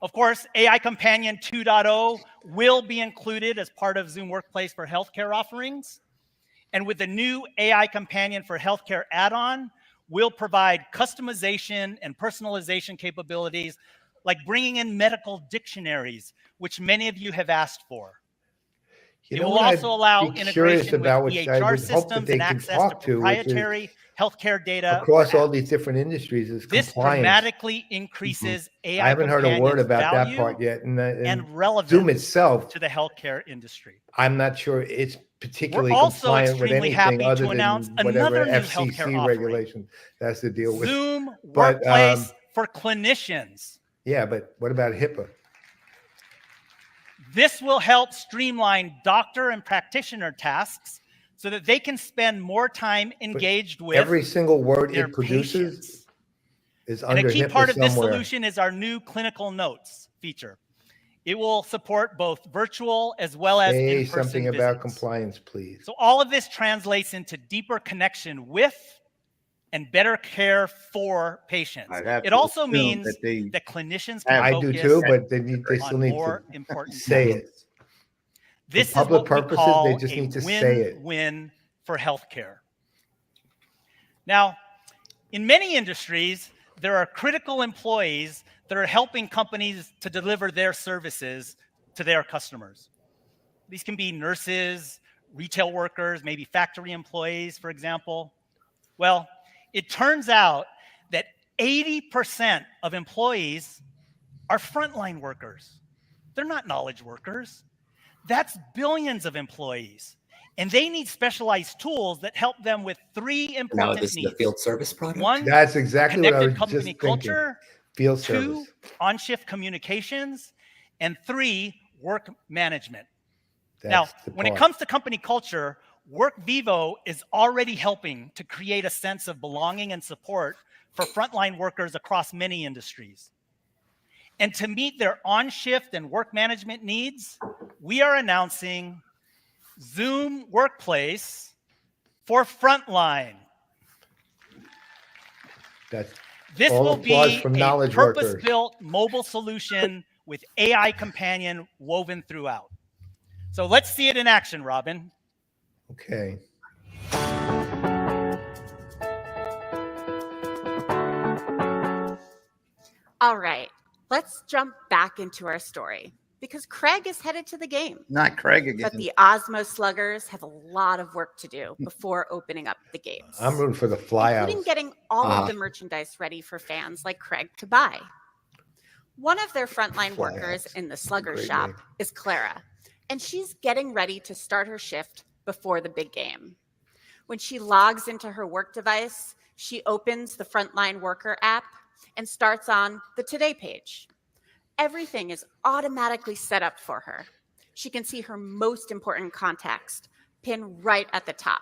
Of course, AI Companion 2.0 will be included as part of Zoom Workplace for Healthcare offerings. And with the new AI Companion for Healthcare add-on, we'll provide customization and personalization capabilities like bringing in medical dictionaries, which many of you have asked for. You It know will what I'd also allow be curious integration about, with which I EHR would hope that systems they and can access to talk to, which is proprietary healthcare data across or all apps. these different industries, is This compliance. dramatically increases AI I haven't heard a word Companion's about that value part yet. and Zoom relevance itself, to the healthcare industry. I'm not sure it's particularly We're also compliant with extremely anything happy other to announce than whatever another new healthcare FCC offering, regulation has to deal with. Zoom But, Workplace for Clinicians. yeah, but what about HIPAA? This will help streamline doctor and practitioner tasks so that they can spend more time engaged with Every single word their it produces patients. is And a under key HIPAA part of this somewhere. solution is our new clinical notes feature. It will support both virtual as well as Say in-person something visits. about compliance, please. So all of this translates into deeper connection with and better care for patients. I'd have It to also assume means that they that clinicians can I focus do too, but they still on need more to important say tasks. it. This For is public what we purposes, call they just a need to say it. win-win for healthcare. Now, in many industries, there are critical employees that are helping companies to deliver their services to their customers. These can be nurses, retail workers, maybe factory employees, for example. Well, it turns out that 80% of employees are frontline workers. They're not knowledge workers. That's billions of employees. And they need specialized tools that help them with three important Now, this is needs. the field service product. One, That's exactly what I connected was company just thinking. culture. Field Two, service. on-shift communications. And three, work management. That's Now, the when it part. comes to company culture, WorkVivo is already helping to create a sense of belonging and support for frontline workers across many industries. And to meet their on-shift and work management needs, we are announcing Zoom Workplace for Frontline. That's This all will applause be from a knowledge workers. purpose-built mobile solution with AI Companion woven throughout. So let's see it in action, Robin. Okay. All right, let's jump back into our story because Craig is headed to the game. Not Craig again. But the Osmo Sluggers have a lot of work to do before opening up the games, I'm rooting for the including flyouts. getting all of the merchandise ready for fans like Craig to buy. One of their frontline workers in the Slugger Great shop name. is Clara, and she's getting ready to start her shift before the big game. When she logs into her work device, she opens the Frontline Worker app and starts on the Today page. Everything is automatically set up for her. She can see her most important contacts pinned right at the top,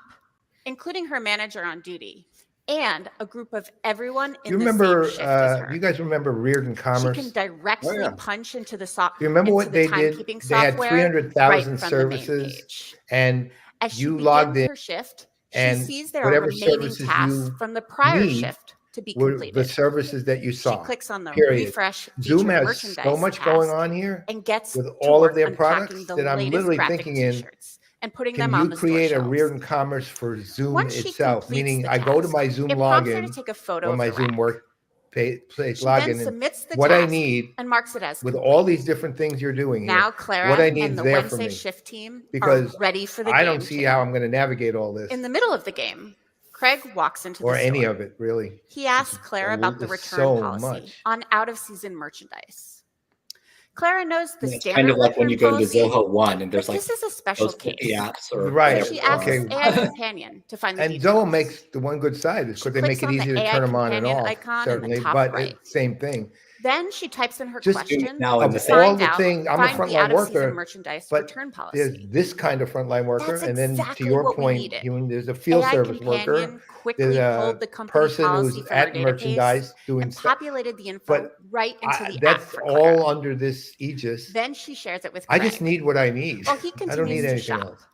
including her manager on duty and a group of everyone in You the remember? same shift as her. You guys remember Reardon She Commerce? can directly punch into the Do you remember what they did? timekeeping They had software 300,000 right from the main services, page. and As she you logged begins in, her shift, she and sees there are whatever remaining services tasks you from the prior need shift to be were completed. the services that you saw. Clicks on the period. refresh Zoom featured has merchandise so much going task on here and gets with to all work of their unpacking products the that I'm latest literally graphic thinking in. t-shirts and putting Can them on you the store create a shelves. Reardon Commerce for Zoom Once she itself? completes Meaning, the I go to task, my Zoom it prompts her to login take a photo or of my the Zoom rack. work place She then login, and submits the what I task need and marks it as with complete. all these different things you're doing Now here, Clara what I need and is the there for Wednesday me. shift team Because are ready for the I game don't see how I'm going to navigate all this In the middle of the game, Craig walks into or the any store. of it, really. He asks Clara about the There's return so policy much. on out-of-season merchandise. Clara knows the It's standard kind of like when return you go into policy, Zoho One and there's but like this is a special those case. 50 apps or Right. So she asks Okay. AI Companion to find the And details. Zoho makes the one good side is because they make clicks it on the easy to AI turn them on and companion off, icon in the certainly, top but right. it's same thing. Then she types in her Just question. now in of the all find the out, things, I'm a find the frontline out-of-season worker, merchandise but return there's policy. this kind of frontline worker, That's and then to exactly your what we point, needed. there's a field AI service Companion worker, quickly there's pulled a the company person policy who's from our at database merchandise doing and stuff. populated the info But right into the app that's for Clara. all under this aegis. Then she shares it with I Craig. just need what I need. Well, he I don't need continues to anything shop. else.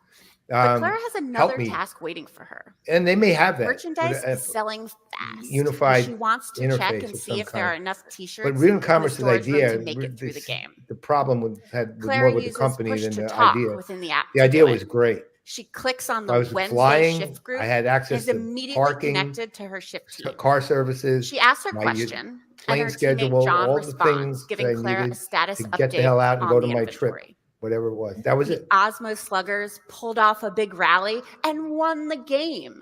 But Clara has Help another me. task waiting for her. And they may have that. Merchandise with a is selling fast. unified She wants to check interface and of see some if there are kind. enough But T-shirts real in the commerce's storage room idea, to make it through the game. the problem with Clara more with the uses company push than to the talk idea. within the app. The to idea do was it. great. She clicks on I the was Wednesday flying. shift group. I had access is to immediately parking, connected to her shift team. car services. She asks her my question, and plane her schedule, teammate John all the responds, things giving that I Clara a needed status to update get the hell out and on go to the my trip, inventory. whatever it was. That was The it. Osmo Sluggers pulled off a big rally and won the game.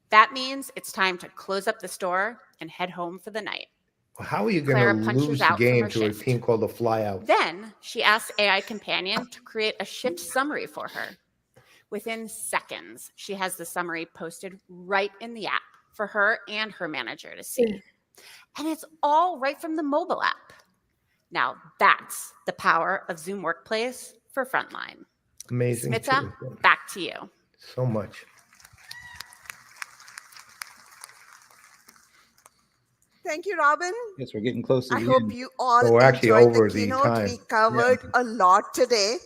That means it's time to close up the store and head home for the night. How are you Clara going to punches lose the out from game her to a shift. team called the Flyouts? Then she asks AI Companion to create a shift summary for her. Within seconds, she has the summary posted right in the app for her and her manager to see. And it's all right from the mobile app. Now that's the power of Zoom Workplace for frontline. Amazing. Smita, too. back to you. So much. Thank you, Robin. Yes, we're getting close to I the hope end. you all So we're actually enjoyed over the the keynote. time. We covered a lot today.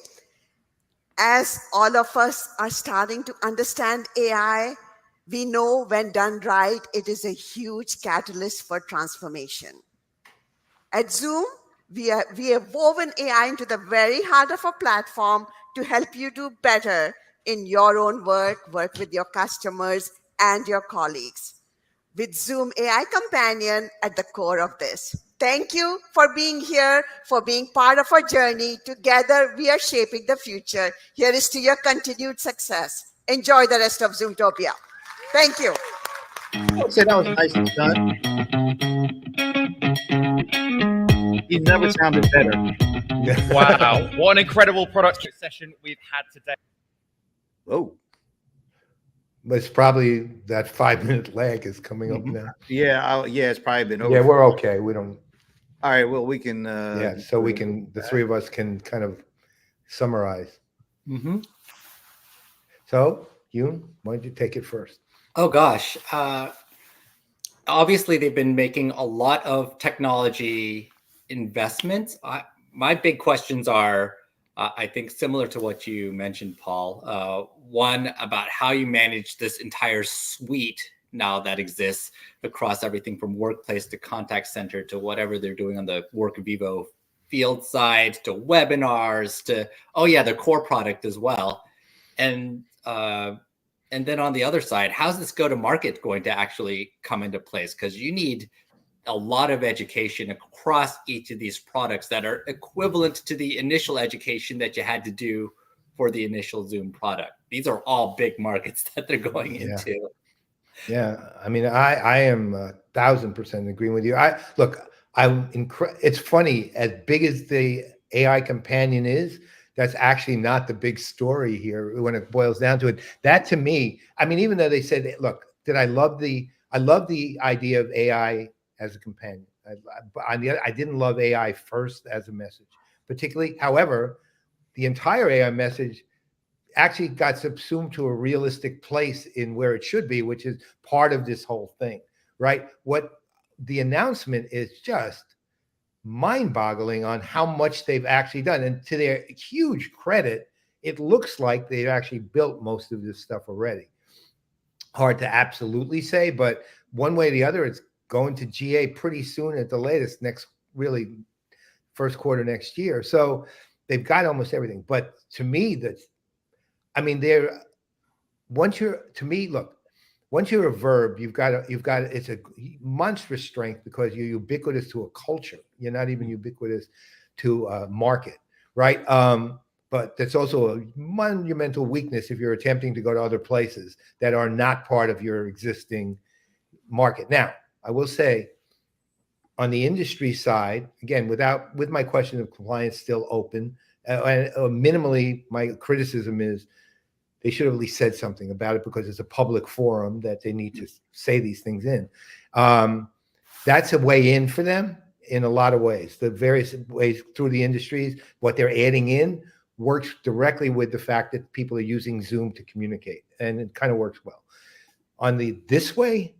As all of us are starting to understand AI, we know when done right, it is a huge catalyst for transformation. At Zoom, we have woven AI into the very heart of our platform to help you do better in your own work with your customers and your colleagues. With Zoom AI Companion at the core of this. Thank you for being here, for being part of our journey. Together, we are shaping the future. Here is to your continued success. Enjoy the rest of Zoomtopia. Thank you. I would say that was nicely done. He never sounded better. Wow, what an incredible product session we've had today. Oh. But it's probably that 5-minute lag is coming up now. Yeah, it's probably been over. Yeah, we're okay. We don't. All right, well, we can. Yeah, so we can. The three of us can kind of summarize. So, Yoon, why don't you take it first? Oh gosh. Obviously, they've been making a lot of technology investments. My big questions are, I think, similar to what you mentioned, Paul. One, about how you manage this entire suite now that exists across everything from workplace to contact center to whatever they're doing on the Work Vivo field side to webinars to, oh yeah, the core product as well. And then on the other side, how's this go-to-market going to actually come into place? Because you need a lot of education across each of these products that are equivalent to the initial education that you had to do for the initial Zoom product. These are all big markets that they're going into. Yeah, I mean, I am 1,000% agreeing with you. It's funny, as big as the AI companion is, that's actually not the big story here when it boils down to it. That to me, I mean, even though they said, look, I love the idea of AI as a companion. I didn't love AI first as a message, particularly. However, the entire AI message actually got subsumed to a realistic place in where it should be, which is part of this whole thing, right? What the announcement is just mind-boggling on how much they've actually done. And to their huge credit, it looks like they've actually built most of this stuff already. Hard to absolutely say, but one way or the other, it's going to GA pretty soon at the latest, really first quarter next year. So they've got almost everything. But to me, once you're a verb, it's a monstrous strength because you're ubiquitous to a culture. You're not even ubiquitous to a market, right? But that's also a monumental weakness if you're attempting to go to other places that are not part of your existing market. Now, I will say, on the industry side, again, with my question of compliance still open, and minimally, my criticism is they should have at least said something about it because it's a public forum that they need to say these things in. That's a way in for them in a lot of ways. The various ways through the industries, what they're adding in works directly with the fact that people are using Zoom to communicate, and it kind of works well. On this way,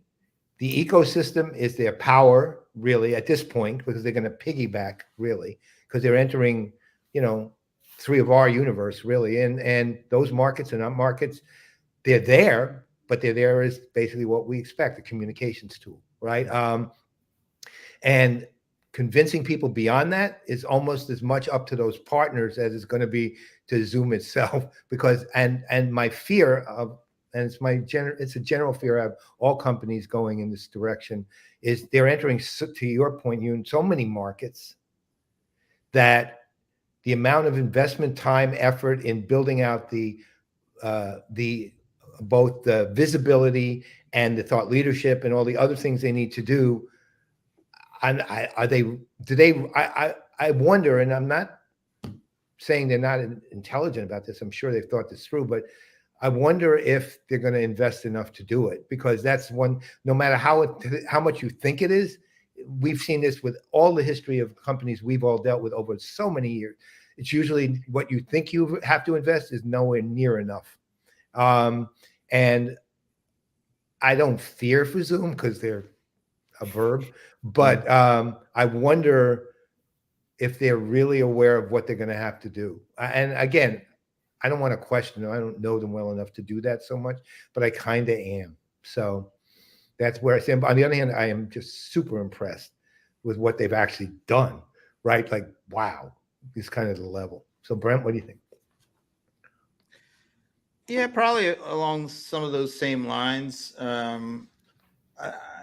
the ecosystem is their power, really, at this point, because they're going to piggyback, really, because they're entering, 3 of our universe, really. And those markets are not markets. They're there, but they're there as basically what we expect, a communications tool, right? And convincing people beyond that is almost as much up to those partners as it's going to be to Zoom itself, because, and my fear of, and it's a general fear of all companies going in this direction, is they're entering, to your point, in so many markets that the amount of investment, time, effort in building out both the visibility and the thought leadership and all the other things they need to do, and I wonder, and I'm not saying they're not intelligent about this, I'm sure they've thought this through, but I wonder if they're going to invest enough to do it, because that's one, no matter how much you think it is, we've seen this with all the history of companies we've all dealt with over so many years. It's usually what you think you have to invest is nowhere near enough. And I don't fear for Zoom because they're a verb, but I wonder if they're really aware of what they're going to have to do. And again, I don't want to question them. I don't know them well enough to do that so much, but I kind of am. So that's where I stand. But on the other hand, I am just super impressed with what they've actually done, right? Like, wow, is kind of the level. So Brent, what do you think? Yeah, probably along some of those same lines.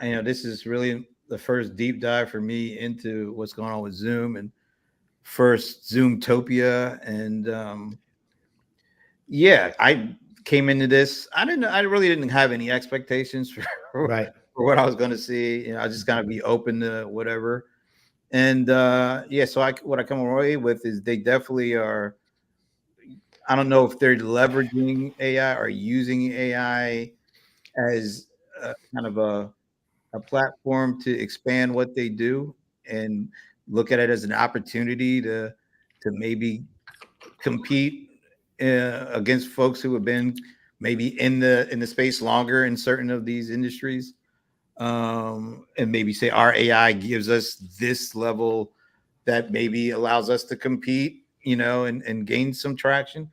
This is really the first deep dive for me into what's going on with Zoom, and first Zoomtopia. And yeah, I came into this. I really didn't have any expectations for what I was going to see. I just kind of be open to whatever. And yeah, so what I come away with is they definitely are. I don't know if they're leveraging AI or using AI as kind of a platform to expand what they do and look at it as an opportunity to maybe compete against folks who have been maybe in the space longer in certain of these industries, and maybe say our AI gives us this level that maybe allows us to compete, and gain some traction.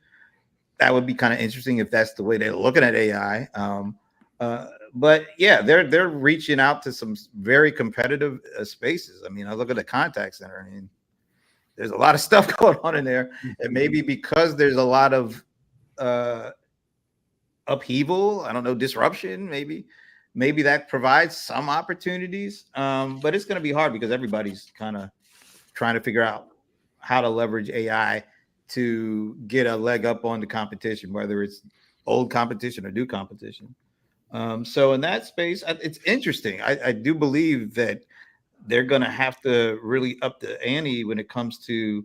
That would be kind of interesting if that's the way they're looking at AI. But yeah, they're reaching out to some very competitive spaces. I mean, I look at the contact center. I mean, there's a lot of stuff going on in there, and maybe because there's a lot of upheaval, I don't know, disruption, maybe that provides some opportunities. But it's going to be hard because everybody's kind of trying to figure out how to leverage AI to get a leg up on the competition, whether it's old competition or new competition. So in that space, it's interesting. I do believe that they're going to have to really up the ante when it comes to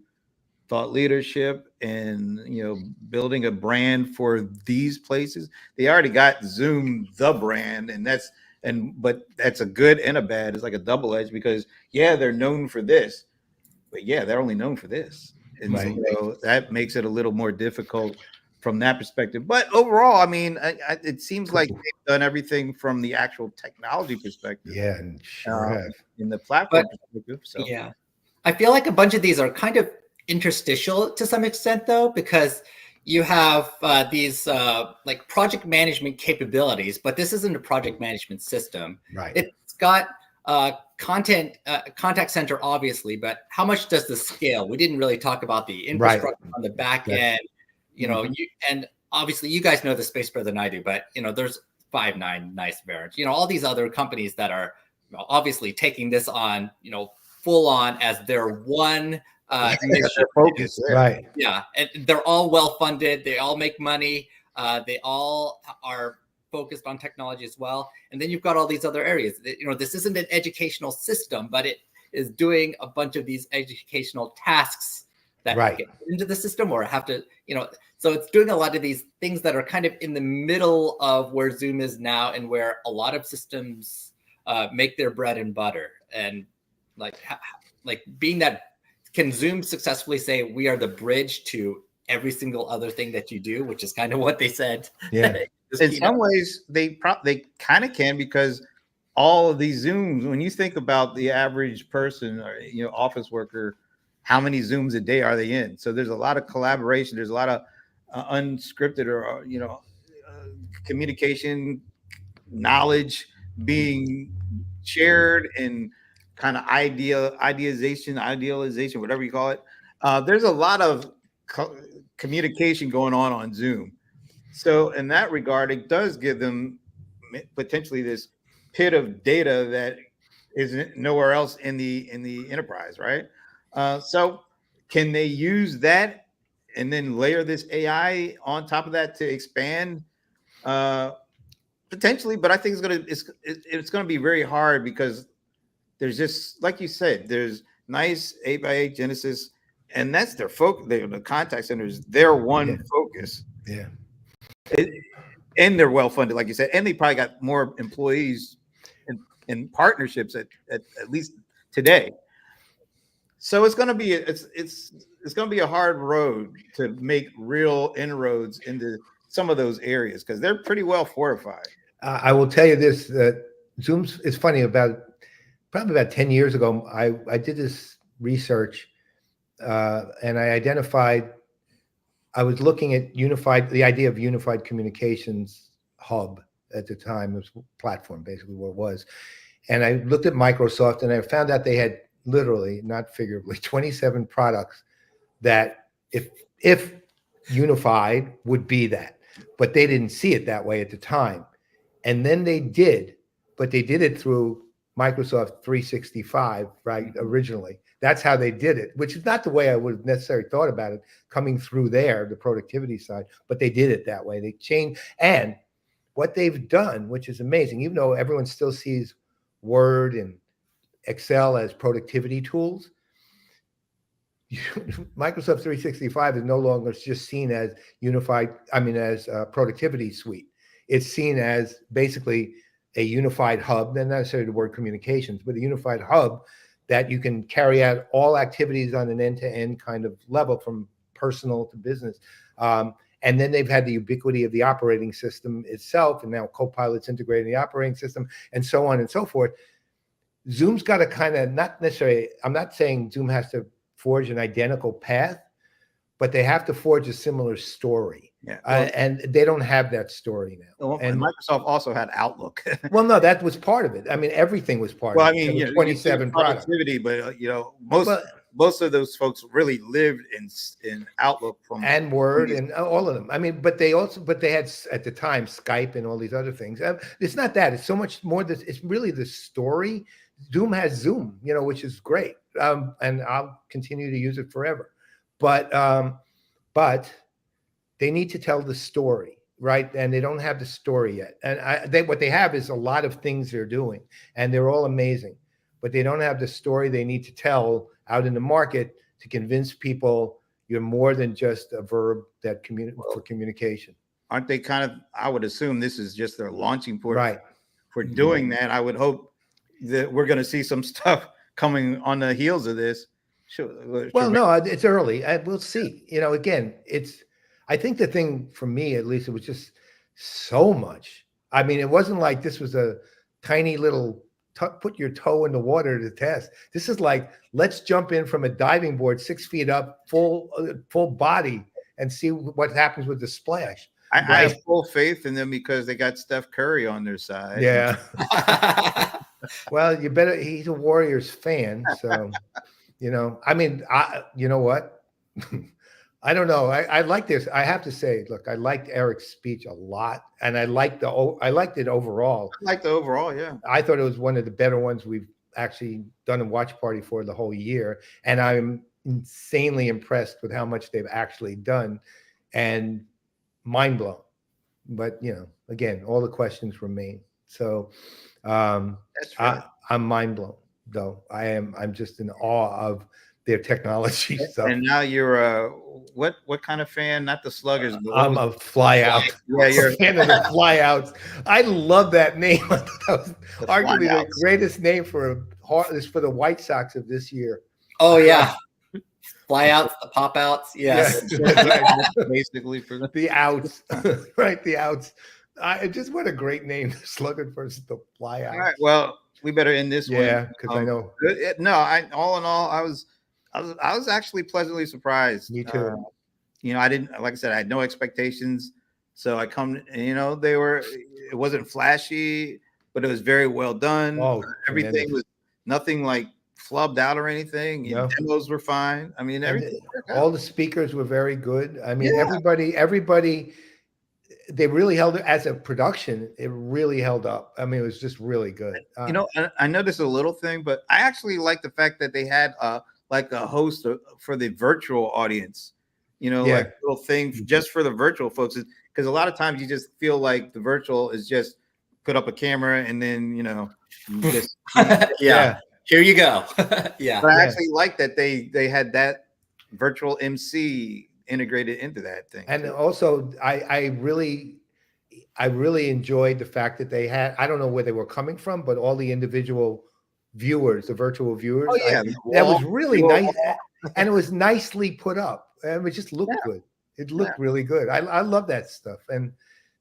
thought leadership and building a brand for these places. They already got Zoom, the brand, but that's a good and a bad. It's like a double edge, because yeah, they're known for this, but yeah, they're only known for this. And so that makes it a little more difficult from that perspective. But overall, I mean, it seems like they've done everything from the actual technology perspective. Yeah, and sure have. In the platform perspective. So yeah, I feel like a bunch of these are kind of interstitial to some extent, though, because you have these like project management capabilities, but this isn't a project management system. Right. It's got contact center, obviously, but how much does the scale? We didn't really talk about the infrastructure on the back end. And obviously you guys know the space better than I do, but there's Five9, Nice Verge, all these other companies that are obviously taking this on, full on as their one mission. Focus, right? Yeah, and they're all well funded. They all make money. They all are focused on technology as well. And then you've got all these other areas. This isn't an educational system, but is doing a bunch of these educational tasks that get into the system or have to, so it's doing a lot of these things that are kind of in the middle of where Zoom is now and where a lot of systems make their bread and butter. And like being that, can Zoom successfully say we are the bridge to every single other thing that you do, which is kind of what they said. Yeah. In some ways, they kind of can, because all of these Zooms, when you think about the average person or office worker, how many Zooms a day are they in? So there's a lot of collaboration. There's a lot of unscripted or communication, knowledge being shared, and kind of idealization, whatever you call it. There's a lot of communication going on Zoom. So in that regard, it does give them potentially this pit of data that isn't nowhere else in the enterprise, right? So can they use that and then layer this AI on top of that to expand? Potentially, but I think it's gonna be very hard, because there's just, like you said, there's nice 8x8 Genesis, and that's their focus. The contact center is their one focus. Yeah. And they're well funded, like you said, and they probably got more employees and partnerships at least today. So it's going to be it's going to be a hard road to make real inroads into some of those areas, because they're pretty well fortified. I will tell you this: that Zoom's is funny. Probably about 10 years ago, I did this research, and I identified. I was looking at the idea of unified communications hub at the time. It was a platform, basically what it was. And I looked at Microsoft, and I found out they had literally, not figuratively, 27 products that if unified would be that. But they didn't see it that way at the time. And then they did, but they did it through Microsoft 365, right, originally. That's how they did it, which is not the way I would have necessarily thought about it coming through there, the productivity side, but they did it that way. They changed. And what they've done, which is amazing, even though everyone still sees Word and Excel as productivity tools, Microsoft 365 is no longer just seen as as a productivity suite. It's seen as basically a unified hub, not necessarily the word communications, but a unified hub that you can carry out all activities on an end-to-end kind of level, from personal to business. And then they've had the ubiquity of the operating system itself, and now Copilot's integrating the operating system, and so on and so forth. Zoom's got to kind of, not necessarily, I'm not saying Zoom has to forge an identical path, but they have to forge a similar story. Yeah. And they don't have that story now. Well, and Microsoft also had Outlook. Well, no, that was part of it. I mean, everything was part of it. Well, I mean, 27 products. productivity, but most of those folks really lived in Outlook and Word and all of them. I mean, but they had at the time Skype and all these other things. It's not that. It's so much more. It's really the story. Zoom has Zoom, which is great, and I'll continue to use it forever. But they need to tell the story, right? And they don't have the story yet. And what they have is a lot of things they're doing, and they're all amazing, but they don't have the story they need to tell out in the market to convince people you're more than just a verb that for communication. Aren't they kind of? I would assume this is just their launching point, right? For doing that, I would hope that we're going to see some stuff coming on the heels of this. Sure. Well, no, it's early. We'll see. Again, I think the thing for me, at least, it was just so much. I mean, it wasn't like this was a tiny little put your toe in the water to test. This is like, let's jump in from a diving board 6 feet up, full body, and see what happens with the splash. I have full faith in them because they got Steph Curry on their side. Yeah. Well, he's a Warriors fan, so I mean, you know what? I don't know. I like this. I have to say, look, I liked Eric's speech a lot, and I liked it overall. I liked the overall, yeah. I thought it was one of the better ones we've actually done a watch party for the whole year, and I'm insanely impressed with how much they've actually done, and mind blown. But again, all the questions remain. So I'm mind blown. though. I'm just in awe of their technology stuff. And now you're what kind of fan? Not the Sluggers, but I'm a flyout. Yeah, you're a fan of the flyouts. I love that name. That was The arguably the Flyouts. greatest name for the White Sox of this year. Oh yeah. Flyouts, the pop outs. Yes. Basically for the outs. Right, the outs. Just what a great name. Slugger versus the flyout. All right. Well, we better end this one. Yeah, because I know. All in all, I was actually pleasantly surprised. Me too. I didn't, like I said, I had no expectations. So I come, it wasn't flashy, but it was very well done. Oh, everything tremendous. was nothing like flubbed out or anything. No. Demos were fine. I mean, everything. All the speakers were very good. I mean, everybody, they really held it as a production. It really held up. I mean, it was just really good. I know this is a little thing, but I actually like the fact that they had like a host for the virtual audience. Like a little thing just for the virtual folks, because a lot of times you just feel like the virtual is just put up a camera and then you just yeah. Here you go. Yeah. But I actually like that they had that virtual MC integrated into that thing. And also, I really enjoyed the fact that they had, I don't know where they were coming from, but all the individual viewers, the virtual viewers, Oh, yeah, that was really nice. And it was nicely put up. And it just looked good. It looked really good. I love that stuff. And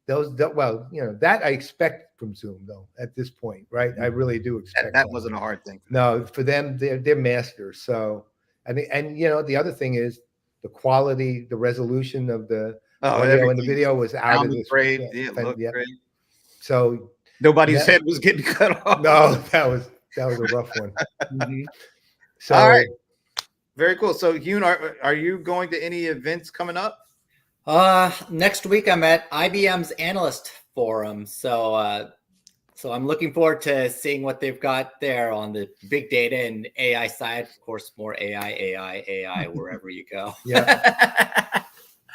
that I expect from Zoom though, at this point, right? I really do expect that wasn't a hard thing. No, for them, they're masters. So, and the other thing is the quality, the resolution of the audio and the video was out of this. Great. Yeah, looked great. So nobody's head was getting cut off. No, that was a rough one. So, all right. Very cool. So, Yoon, are you going to any events coming up? Next week I'm at IBM's Analyst Forum, so I'm looking forward to seeing what they've got there on the big data and AI side. Of course, more AI wherever you go. Yeah.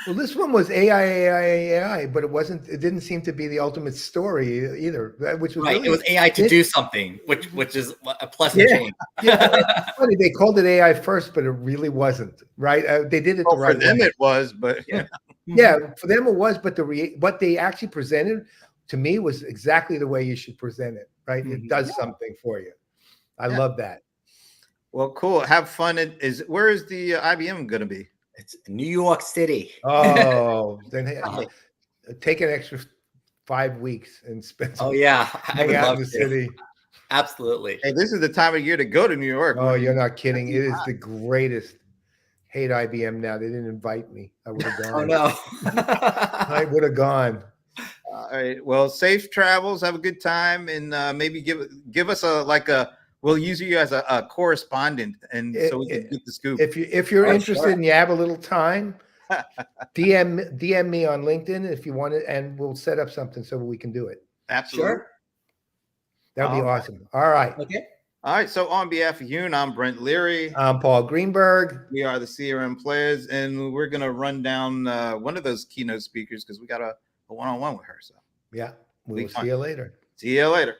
Well, this one was AI, but it didn't seem to be the ultimate story either. Which was right. Really, it was AI to do something, which is a pleasant change. Yeah. Funny, they called it AI first, but it really wasn't. Right? They did it the right for them way. it was, but yeah, for them it was. But what they actually presented to me was exactly the way you should present it. Right? It does something for you. I love that. Well, cool. Have fun. Where is the IBM going to be? It's New York City. Oh, then take an extra 5 weeks and spend some hang out in the city. Absolutely. Hey, this is the time of year to go to New York. Oh, you're not kidding. It is the greatest. Hate IBM now. They didn't invite me. I would have gone. Oh, no. I would have gone. All right. Well, safe travels. Have a good time. And maybe give us we'll use you as a correspondent, and so we can get the scoop. If you're interested and you have a little time, DM me on LinkedIn if you want it, and we'll set up something so we can do it. Absolutely. Sure. That would be awesome. All right. Okay. All right. So on behalf of Yoon, I'm Brent Leary. I'm Paul Greenberg. We are the CRM Playaz, and we're going to run down one of those keynote speakers because we got a one-on-one with her. So yeah, we'll see you later. See you later.